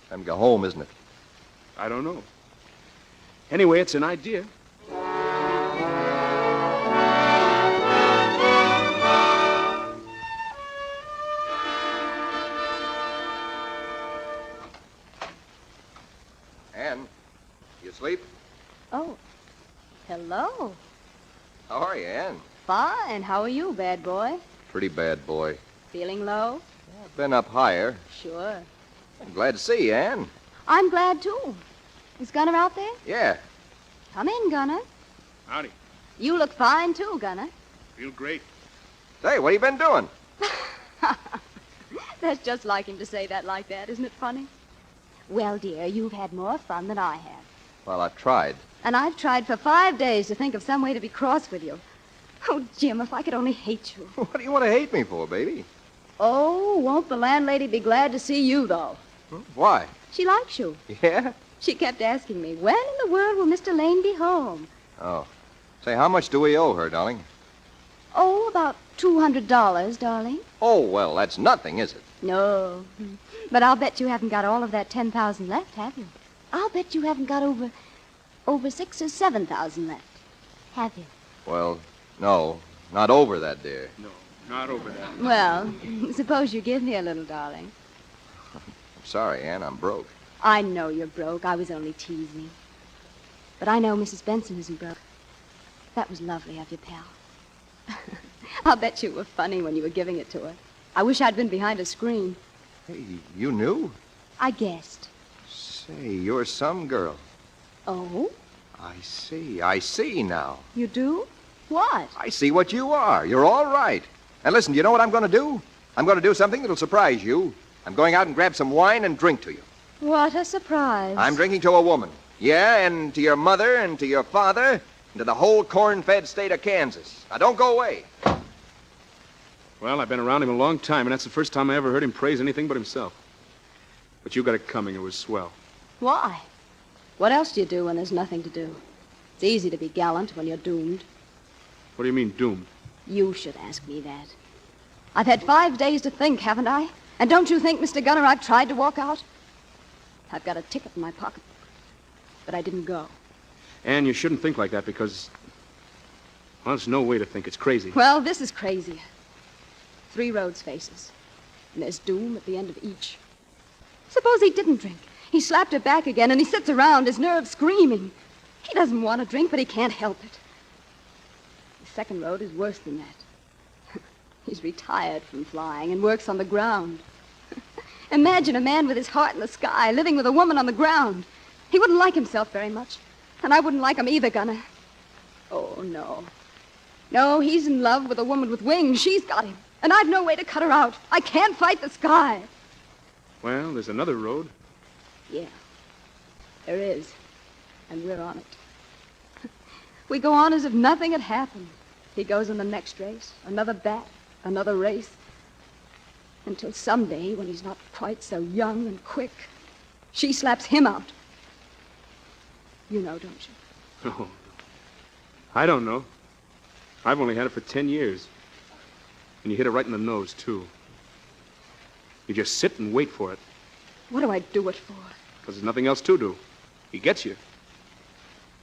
Time to go home, isn't it? I don't know. Anyway, it's an idea. Ann, you asleep? Oh, hello. Hello. How are you, Ann? Fine. How are you, bad boy? Pretty bad boy. Feeling low? I've been up higher. Sure. I'm glad to see you, Ann. I'm glad, too. Is Gunner out there? Yeah. Come in, Gunner. Howdy. You look fine, too, Gunner. Feel great. Say, what have you been doing? That's just like him to say that like that, isn't it funny? Well, dear, you've had more fun than I have. Well, I've tried. And I've tried for 5 days to think of some way to be cross with you. Oh, Jim, if I could only hate you. What do you want to hate me for, baby? Oh, won't the landlady be glad to see you, though? Why? She likes you. Yeah? She kept asking me, when in the world will Mr. Lane be home? Oh. Say, how much do we owe her, darling? Oh, about $200, darling. Oh, well, that's nothing, is it? No. But I'll bet you haven't got all of that 10,000 left, have you? I'll bet you haven't got over 6,000 or 7,000 left. Have you? Well, no. Not over that, dear. No, not over that. Well, suppose you give me a little, darling. I'm sorry, Ann. I'm broke. I know you're broke. I was only teasing. But I know Mrs. Benson isn't broke. That was lovely of you, pal. I'll bet you were funny when you were giving it to her. I wish I'd been behind a screen. Hey, you knew? I guessed. Say, you're some girl. Oh? I see now. You do? What? I see what you are. You're all right. And listen, you know what I'm going to do? I'm going to do something that'll surprise you. I'm going out and grab some wine and drink to you. What a surprise. I'm drinking to a woman. Yeah, and to your mother and to your father and to the whole corn-fed state of Kansas. Now, don't go away. Well, I've been around him a long time, and that's the first time I ever heard him praise anything but himself. But you got it coming. It was swell. Why? What else do you do when there's nothing to do? It's easy to be gallant when you're doomed. What do you mean, doomed? You should ask me that. I've had 5 days to think, haven't I? And don't you think, Mr. Gunner, I've tried to walk out? I've got a ticket in my pocket, but I didn't go. Ann, you shouldn't think like that because, well, there's no way to think. It's crazy. Well, this is crazy. 3 roads faces, and there's doom at the end of each. Suppose he didn't drink. He slapped her back again, and he sits around, his nerves screaming. He doesn't want to drink, but he can't help it. The second road is worse than that. He's retired from flying and works on the ground. Imagine a man with his heart in the sky, living with a woman on the ground. He wouldn't like himself very much, and I wouldn't like him either, Gunner. Oh, no. No, he's in love with a woman with wings. She's got him, and I've no way to cut her out. I can't fight the sky. Well, there's another road. Yeah, there is, and we're on it. We go on as if nothing had happened. He goes in the next race, another bat, another race, until someday, when he's not quite so young and quick, she slaps him out. You know, don't you? Oh, I don't know. I've only had it for 10 years. And you hit it right in the nose, too. You just sit and wait for it. What do I do it for? Because there's nothing else to do. He gets you.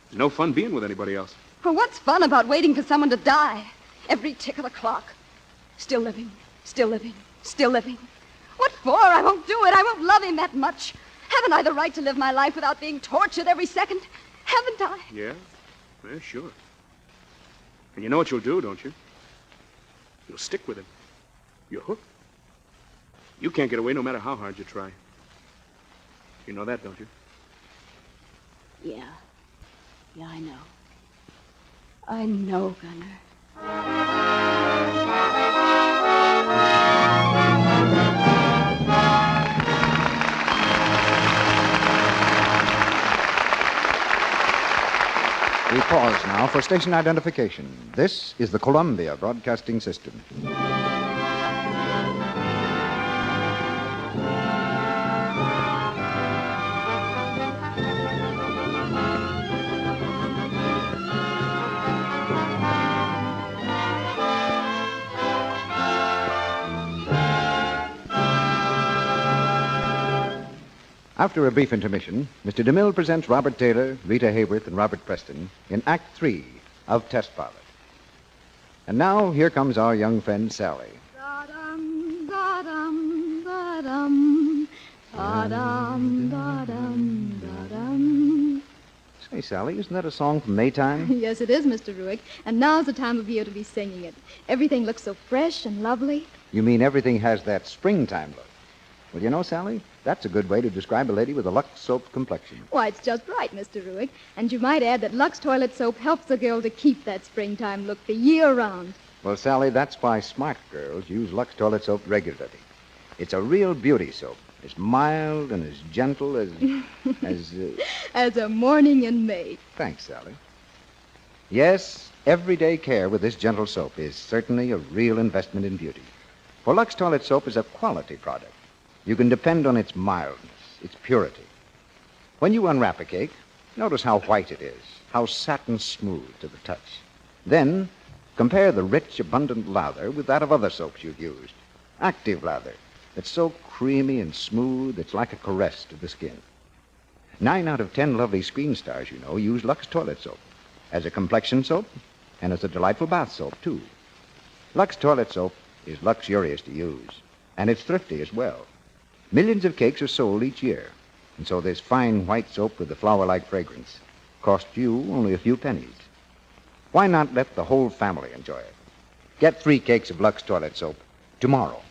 There's no fun being with anybody else. Well, what's fun about waiting for someone to die? Every tick of the clock. Still living, still living, still living. What for? I won't do it. I won't love him that much. Haven't I the right to live my life without being tortured every second? Haven't I? Yeah? Yeah, sure. And you know what you'll do, don't you? You'll stick with him. You're hooked. You can't get away no matter how hard you try. You know that, don't you? Yeah. Yeah, I know. I know, Gunner. We pause now for station identification. This is the Columbia Broadcasting System. After a brief intermission, Mr. DeMille presents Robert Taylor, Rita Hayworth, and Robert Preston in Act 3 of Test Pilot. And now, here comes our young friend, Sally. Da-dum, da-dum, da-dum, da-dum, da-dum, da-dum. Hey, Sally, isn't that a song from Maytime? Yes, it is, Mr. Ruick. And now's the time of year to be singing it. Everything looks so fresh and lovely. You mean everything has that springtime look? Well, you know, Sally, that's a good way to describe a lady with a Lux soap complexion. Why, it's just right, Mr. Ruick. And you might add that Lux toilet soap helps a girl to keep that springtime look the year round. Well, Sally, that's why smart girls use Lux toilet soap regularly. It's a real beauty soap. As mild and as gentle as... As a morning in May. Thanks, Sally. Yes, everyday care with this gentle soap is certainly a real investment in beauty. For Lux toilet soap is a quality product. You can depend on its mildness, its purity. When you unwrap a cake, notice how white it is, how satin smooth to the touch. Then, compare the rich, abundant lather with that of other soaps you've used. Active lather. It's so creamy and smooth, it's like a caress to the skin. 9 out of 10 lovely screen stars, you know, use Lux toilet soap as a complexion soap and as a delightful bath soap, too. Lux toilet soap is luxurious to use, and it's thrifty as well. Millions of cakes are sold each year, and so this fine white soap with the flower-like fragrance costs you only a few pennies. Why not let the whole family enjoy it? Get 3 cakes of Lux toilet soap tomorrow.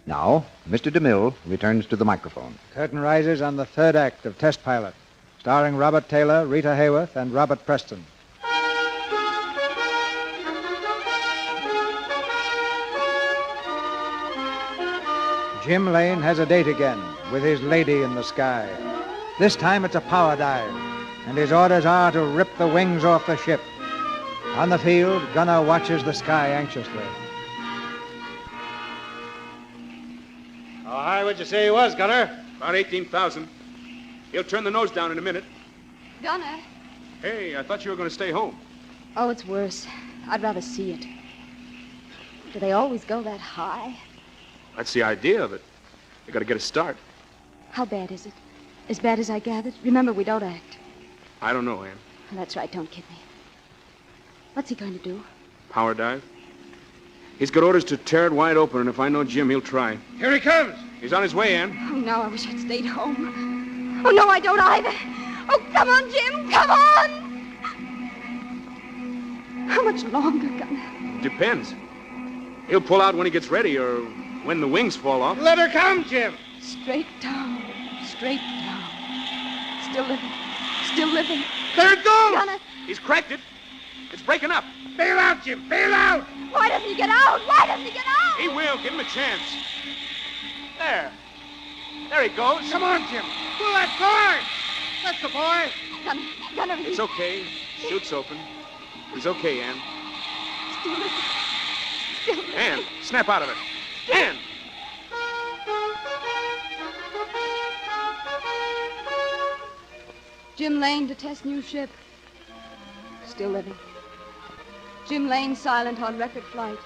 Now, Mr. DeMille returns to the microphone. Curtain rises on the third act of Test Pilot, starring Robert Taylor, Rita Hayworth, and Robert Preston. Jim Lane has a date again with his lady in the sky. This time it's a power dive, and his orders are to rip the wings off the ship. On the field, Gunner watches the sky anxiously. How high would you say he was, Gunner? About 18,000. He'll turn the nose down in a minute. Gunner. Hey, I thought you were going to stay home. Oh, it's worse. I'd rather see it. Do they always go that high? That's the idea of it. You got to get a start. How bad is it? As bad as I gathered? Remember, we don't act. I don't know, Ann. That's right, don't kid me. What's he going to do? Power dive? He's got orders to tear it wide open, and if I know Jim, he'll try. Here he comes. He's on his way, Ann. Oh, no, I wish I'd stayed home. Oh, no, I don't either. Oh, come on, Jim, come on! How much longer, Gunner? Depends. He'll pull out when he gets ready, or when the wings fall off. Let her come, Jim. Straight down, straight down. Still living, still living. There it goes! Gunner! He's cracked it. It's breaking up. Bail out, Jim, bail out! Why doesn't he get out? Why doesn't he get out? He will. Give him a chance. There. There he goes. Come on, Jim. Pull that cord. That's the boy. Gunner, It's okay. Chute's open. He's okay, Ann. Still living. Still living. Ann, snap out of it. Ann! Jim Lane to test new ship. Still living. Jim Lane silent on record flight.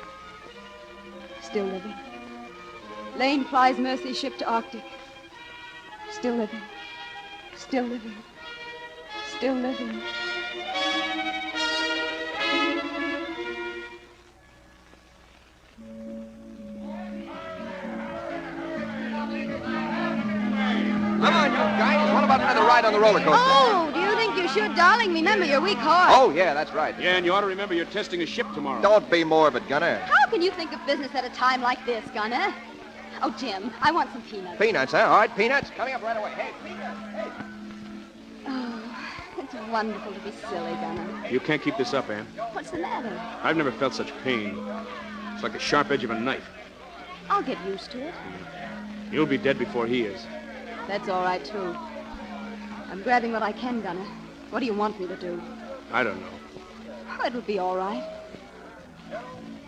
Still living. Lane flies Mercy ship to Arctic. Still living. Still living. Still living. Come on, you guys. What about another ride on the roller coaster? Oh, do you think you should, darling? Remember your weak heart. Oh, yeah, that's right. Yeah, and you ought to remember you're testing a ship tomorrow. Don't be morbid, Gunner. How can you think of business at a time like this, Gunner? Oh, Jim, I want some peanuts. Peanuts, huh? All right, peanuts. Coming up right away. Hey, peanuts. Hey. Oh, it's wonderful to be silly, Gunner. You can't keep this up, Ann. What's the matter? I've never felt such pain. It's like the sharp edge of a knife. I'll get used to it. You'll be dead before he is. That's all right, too. I'm grabbing what I can, Gunner. What do you want me to do? I don't know. Oh, it'll be all right.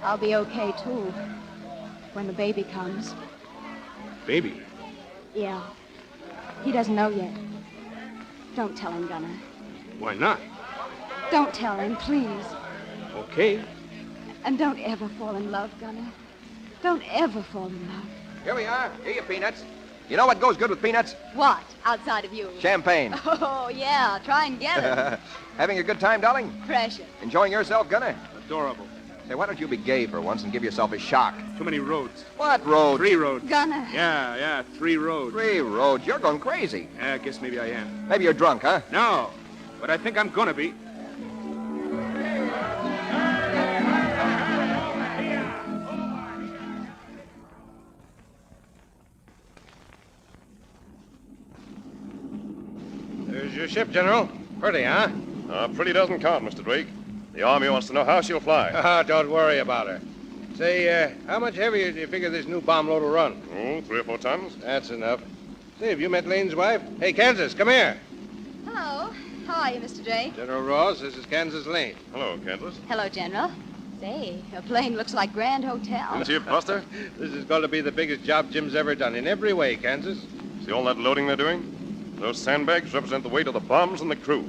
I'll be okay, too, when the baby comes. Baby? Yeah. He doesn't know yet. Don't tell him, Gunner. Why not? Don't tell him, please. Okay. And don't ever fall in love, Gunner. Don't ever fall in love. Here we are. Here you peanuts. You know what goes good with peanuts? What, outside of you? Champagne. Oh, yeah. Try and get it. Having a good time, darling? Precious. Enjoying yourself, Gunner? Adorable. Say, why don't you be gay for once and give yourself a shock? Too many roads. What road? 3 roads. Gunner. Yeah, 3 roads. 3 roads? You're going crazy. Yeah, I guess maybe I am. Maybe you're drunk, huh? No, but I think I'm gonna be. There's your ship, General. Pretty, huh? Pretty doesn't count, Mr. Drake. The Army wants to know how she'll fly. Don't worry about her. Say, how much heavier do you figure this new bomb load will run? Oh, 3 or 4 tons. That's enough. Say, have you met Lane's wife? Hey, Kansas, come here. Hello. How are you, Mr. Drake? General Ross, this is Kansas Lane. Hello, Kansas. Hello, General. Say, your plane looks like Grand Hotel. Didn't see it, Buster? This is going to be the biggest job Jim's ever done in every way, Kansas. See all that loading they're doing? Those sandbags represent the weight of the bombs and the crew.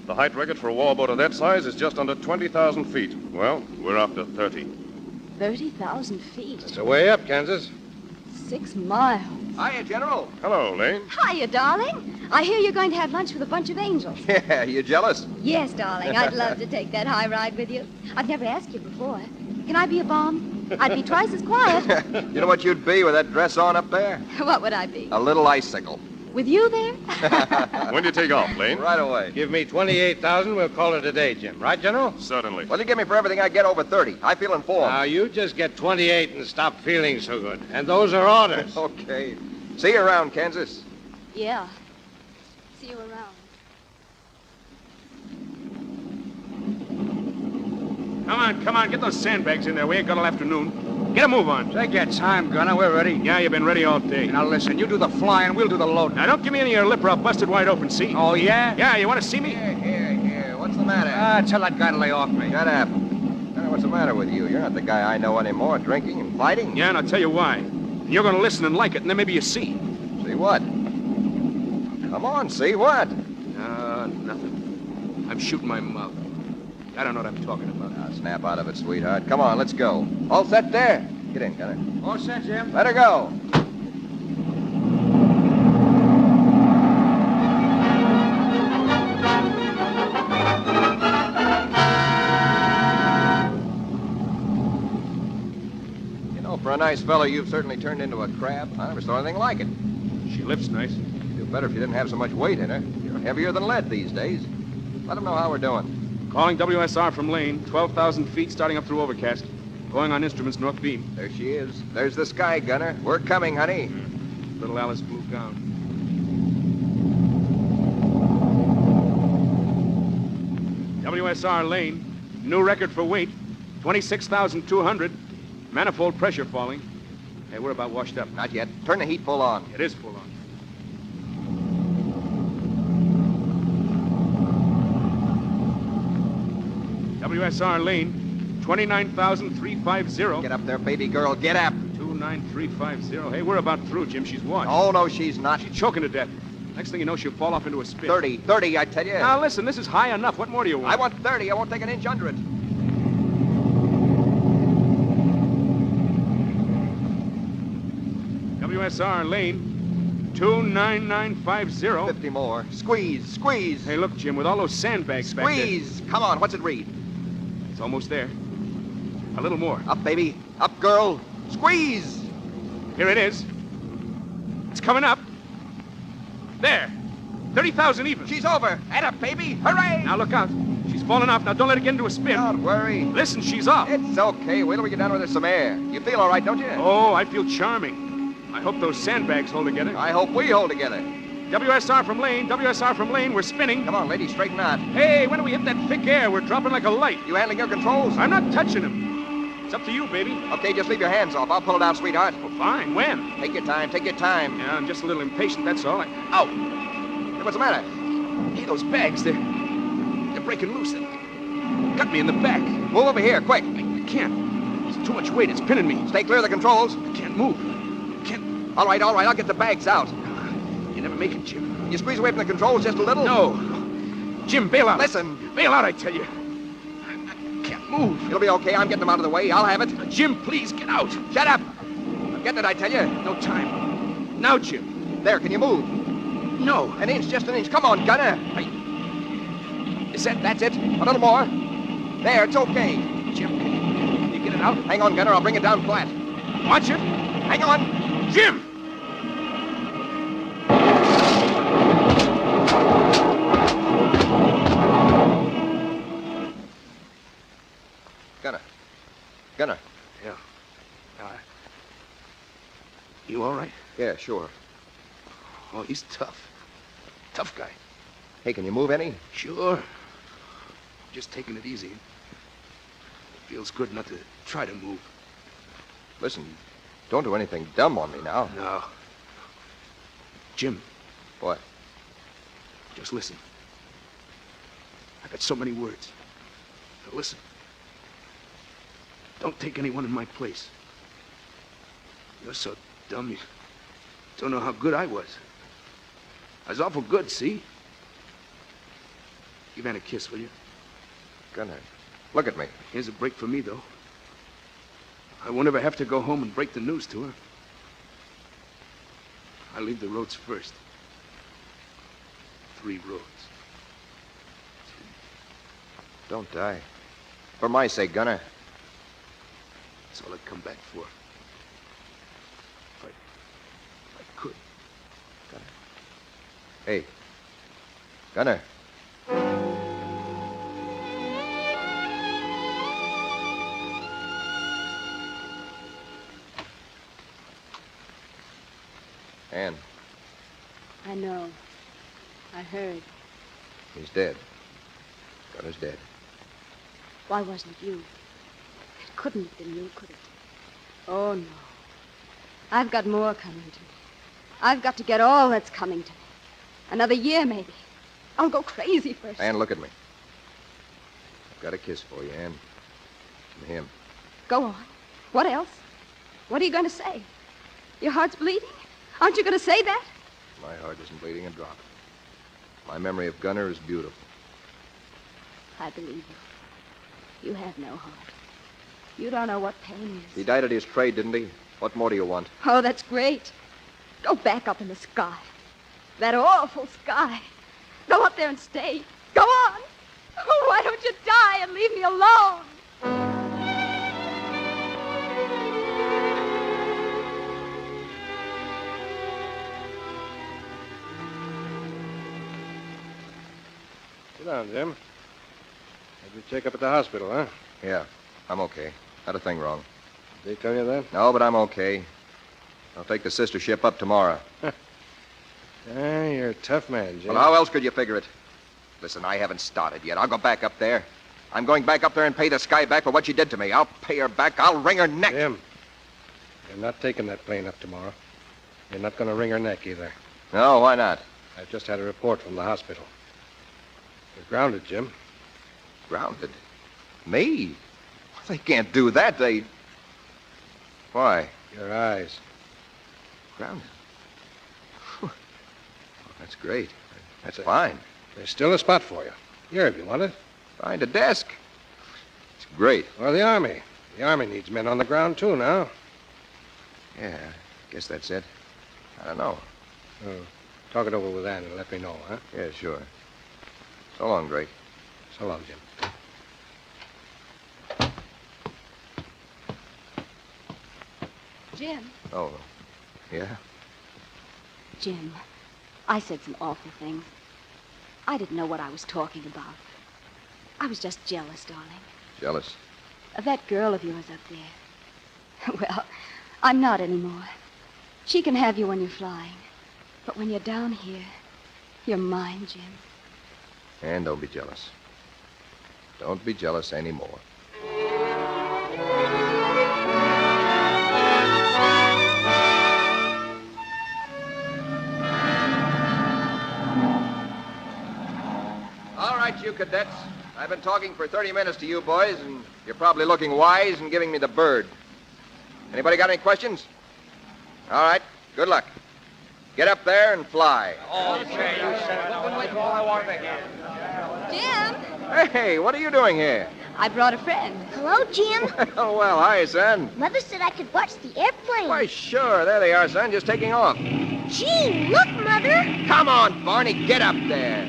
The height record for a warboat of that size is just under 20,000 feet. Well, we're up to 30. 30,000 feet. That's a way up, Kansas. 6 miles. Hiya, General. Hello, Lane. Hiya, darling. I hear you're going to have lunch with a bunch of angels. Yeah, you jealous? Yes, darling. I'd love to take that high ride with you. I've never asked you before. Can I be a bomb? I'd be twice as quiet. You know what you'd be with that dress on up there? What would I be? A little icicle. With you there? When do you take off, Lane? Right away. Give me 28,000, we'll call it a day, Jim. Right, General? Certainly. What'll you give me for everything I get over 30? I feel informed. Now, you just get 28 and stop feeling so good. And those are orders. Okay. See you around, Kansas. Yeah. See you around. Come on, get those sandbags in there. We ain't got all afternoon. Get a move on. Take your time, Gunner. We're ready. Yeah, you've been ready all day. Now, listen, you do the flying, we'll do the loading. Now, don't give me any of your lip or I'll bust it wide open, see? Oh, yeah? Yeah, you want to see me? Here. What's the matter? Tell that guy to lay off me. Shut up. What's the matter with you? You're not the guy I know anymore, drinking and fighting. Yeah, and I'll tell you why. You're going to listen and like it, and then maybe you see. See what? Come on, see what? Nothing. I'm shooting my mouth. I don't know what I'm talking about. Now, snap out of it, sweetheart. Come on, let's go. All set there. Get in, Gunner. All set, Jim. Let her go. You know, for a nice fellow, you've certainly turned into a crab. I never saw anything like it. She lifts nice. You'd do better if you didn't have so much weight in her. You're heavier than lead these days. Let them know how we're doing. Calling WSR from Lane, 12,000 feet starting up through overcast. Going on instruments north beam. There she is. There's the sky, Gunner. We're coming, honey. Little Alice blue gown. WSR Lane, new record for weight, 26,200. Manifold pressure falling. Hey, we're about washed up. Not yet. Turn the heat full on. It is full on. WSR Lane, 29,350. Get up there, baby girl. Get up. 29350. Hey, we're about through, Jim. She's washed. Oh, no, she's not. She's choking to death. Next thing you know, she'll fall off into a spin. 30, I tell you. Now, listen, this is high enough. What more do you want? I want 30. I won't take an inch under it. WSR Lane, 29950. 50 more. Squeeze. Hey, look, Jim, with all those sandbags back there. Squeeze. Come on, what's it read? It's almost there. A little more. Up, baby. Up, girl. Squeeze. Here it is. It's coming up. There. 30,000 even. She's over. Head up, baby. Hooray! Now look out. She's falling off. Now don't let her get into a spin. Don't worry. Listen, she's off. It's okay. Wait till we get down with her some air. You feel all right, don't you? Oh, I feel charming. I hope those sandbags hold together. I hope we hold together. WSR from Lane, we're spinning. Come on, lady, straighten out. Hey, when do we hit that thick air? We're dropping like a light. You handling your controls? I'm not touching them. It's up to you, baby. Okay, just leave your hands off. I'll pull it out, sweetheart. Well, fine. When? Take your time. Yeah, I'm just a little impatient, that's all. Ow! Hey, what's the matter? Hey, those bags, they're breaking loose. They got me in the back. Move over here, quick. I can't. There's too much weight. It's pinning me. Stay clear of the controls. I can't move. All right. I'll get the bags out. You never make it, Jim. Can you squeeze away from the controls just a little? No. Jim, bail out. Listen. Bail out, I tell you. I can't move. It'll be okay. I'm getting them out of the way. I'll have it. Jim, please, get out. Shut up. I'm getting it, I tell you. No time. Now, Jim. There, can you move? No. An inch, just an inch. Come on, Gunner. That's it? A little more. There, it's okay. Jim, now. Hang on, Gunner. I'll bring it down flat. Watch it. Hang on. Jim! Gunner. Yeah. You all right? Yeah, sure. Oh, he's tough. Tough guy. Hey, can you move any? Sure. Just taking it easy. Feels good not to try to move. Listen, don't do anything dumb on me now. No. Jim. What? Just listen. I got so many words. Now listen. Don't take anyone in my place. You're so dumb, you don't know how good I was. I was awful good, see? Give Ann a kiss, will you? Gunner, look at me. Here's a break for me, though. I won't ever have to go home and break the news to her. I leave the roads first. 3 roads. Don't die. For my sake, Gunner. That's all I'd come back for. If I could. Gunner. Hey. Gunner. Ann. I know. I heard. He's dead. Gunner's dead. Why wasn't it you? It couldn't have been you, could it? Oh, no. I've got more coming to me. I've got to get all that's coming to me. Another year, maybe. I'll go crazy first. Ann, look at me. I've got a kiss for you, Ann. From him. Go on. What else? What are you going to say? Your heart's bleeding? Aren't you going to say that? My heart isn't bleeding a drop. My memory of Gunner is beautiful. I believe you. You have no heart. You don't know what pain is. He died at his trade, didn't he? What more do you want? Oh, that's great. Go back up in the sky. That awful sky. Go up there and stay. Go on. Oh, why don't you die and leave me alone? Sit down, Jim. Had your check up at the hospital, huh? Yeah, I'm okay. Not a thing wrong. Did they tell you that? No, but I'm okay. I'll take the sister ship up tomorrow. You're a tough man, Jim. Well, how else could you figure it? Listen, I haven't started yet. I'll go back up there. I'm going back up there and pay the sky back for what she did to me. I'll pay her back. I'll wring her neck. Jim, you're not taking that plane up tomorrow. You're not going to wring her neck either. No, why not? I've just had a report from the hospital. You're grounded, Jim. Grounded? Me? They can't do that. They... Why? Your eyes. Grounded? Oh, that's great. That's fine. There's still a spot for you. Here, if you want it. Find a desk. It's great. Or the Army. The Army needs men on the ground, too, now. Yeah, I guess that's it. I don't know. Oh, talk it over with Ann and let me know, huh? Yeah, sure. So long, Drake. So long, Jim. Jim. Oh, yeah? Jim, I said some awful things. I didn't know what I was talking about. I was just jealous, darling. Jealous? Of that girl of yours up there. Well, I'm not anymore. She can have you when you're flying. But when you're down here, you're mine, Jim. And don't be jealous. Don't be jealous anymore. All right, you cadets. I've been talking for 30 minutes to you boys, and you're probably looking wise and giving me the bird. Anybody got any questions? All right, good luck. Get up there and fly. Jim! Hey, what are you doing here? I brought a friend. Hello, Jim. Oh, well, hi, son. Mother said I could watch the airplane. Why, sure. There they are, son, just taking off. Gee, look, Mother. Come on, Barney, get up there.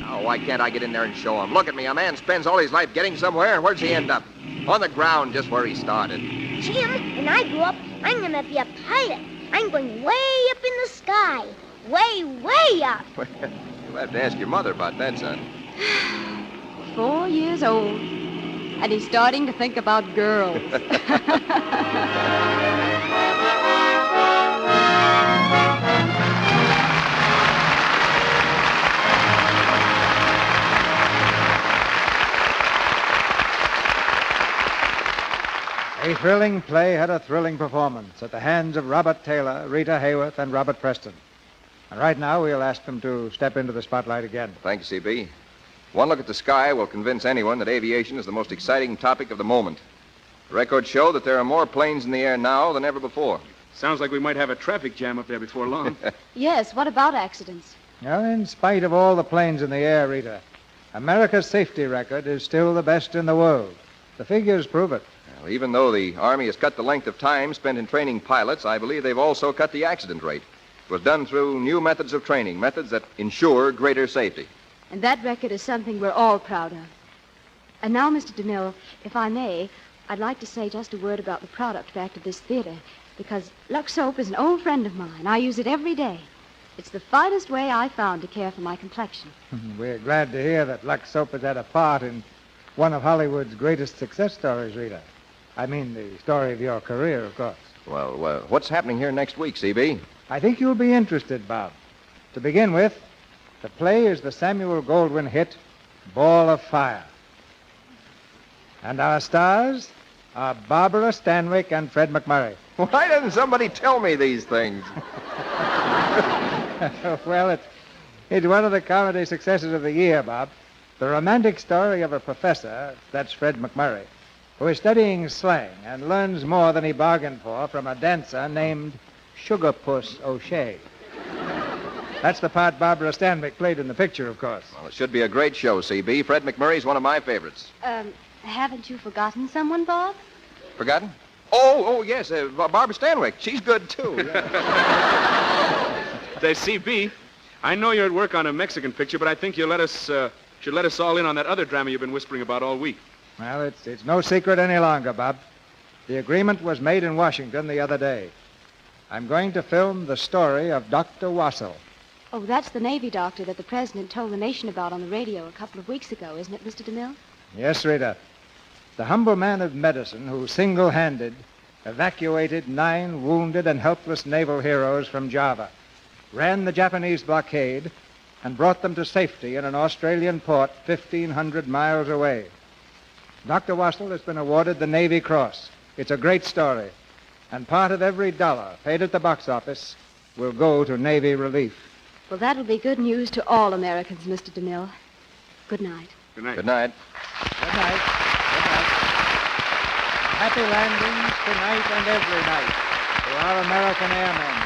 Oh, why can't I get in there and show him? Look at me. A man spends all his life getting somewhere, and where's he end up? On the ground, just where he started. Jim, when I grow up, I'm going to be a pilot. I'm going way up in the sky. Way, way up. You'll have to ask your mother about that, son. 4 years old. And he's starting to think about girls. A thrilling play had a thrilling performance at the hands of Robert Taylor, Rita Hayworth, and Robert Preston. And right now, we'll ask them to step into the spotlight again. Thank you, CB. One look at the sky will convince anyone that aviation is the most exciting topic of the moment. The records show that there are more planes in the air now than ever before. Sounds like we might have a traffic jam up there before long. Yes, what about accidents? Well, in spite of all the planes in the air, Rita, America's safety record is still the best in the world. The figures prove it. Well, even though the Army has cut the length of time spent in training pilots, I believe they've also cut the accident rate. It was done through new methods of training, methods that ensure greater safety. And that record is something we're all proud of. And now, Mr. DeMille, if I may, I'd like to say just a word about the product back to this theater, because Lux Soap is an old friend of mine. I use it every day. It's the finest way I found to care for my complexion. We're glad to hear that Lux Soap has had a part in one of Hollywood's greatest success stories, Rita. I mean, the story of your career, of course. Well, what's happening here next week, CB? I think you'll be interested, Bob. To begin with, the play is the Samuel Goldwyn hit, Ball of Fire. And our stars are Barbara Stanwyck and Fred McMurray. Why doesn't somebody tell me these things? Well, it's one of the comedy successes of the year, Bob. The romantic story of a professor, that's Fred McMurray, who is studying slang and learns more than he bargained for from a dancer named Sugar Puss O'Shea. That's the part Barbara Stanwyck played in the picture, of course. Well, it should be a great show, CB. Fred McMurray's one of my favorites. Haven't you forgotten someone, Bob? Forgotten? Oh, yes, Barbara Stanwyck. She's good, too. Say, CB, I know you're at work on a Mexican picture, but I think you'll should let us all in on that other drama you've been whispering about all week. Well, it's no secret any longer, Bob. The agreement was made in Washington the other day. I'm going to film the story of Dr. Wassell. Oh, that's the Navy doctor that the President told the nation about on the radio a couple of weeks ago, isn't it, Mr. DeMille? Yes, Rita. The humble man of medicine who single-handed evacuated 9 wounded and helpless naval heroes from Java, ran the Japanese blockade, and brought them to safety in an Australian port 1,500 miles away. Dr. Wassell has been awarded the Navy Cross. It's a great story, and part of every dollar paid at the box office will go to Navy relief. Well, that'll be good news to all Americans, Mr. DeMille. Good night. Good night. Good night. Good night. Good night. Happy landings tonight and every night to our American airmen.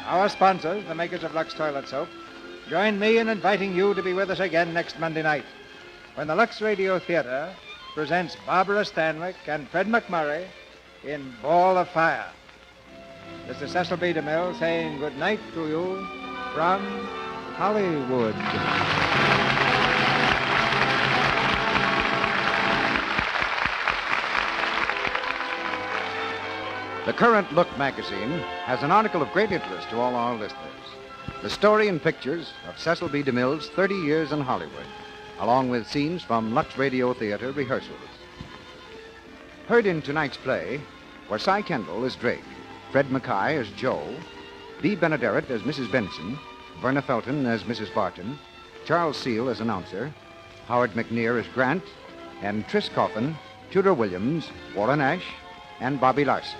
Our sponsors, the makers of Lux Toilet Soap, join me in inviting you to be with us again next Monday night when the Lux Radio Theater presents Barbara Stanwyck and Fred McMurray in Ball of Fire. This is Cecil B. DeMille saying good night to you from Hollywood. The Current Look magazine has an article of great interest to all our listeners. The story and pictures of Cecil B. DeMille's 30 years in Hollywood, along with scenes from Lux Radio Theater rehearsals. Heard in tonight's play were Cy Kendall as Drake, Fred Mackay as Joe, Bea Benaderet as Mrs. Benson, Verna Felton as Mrs. Barton, Charles Seal as announcer, Howard McNear as Grant, and Tris Coffin, Tudor Williams, Warren Ash, and Bobby Larson.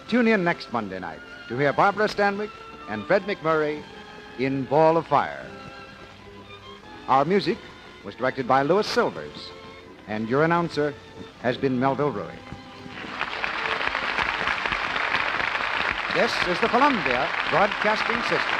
Tune in next Monday night to hear Barbara Stanwyck and Fred McMurray in Ball of Fire. Our music was directed by Louis Silvers, and your announcer has been Melville Ruick. This is the Columbia Broadcasting System.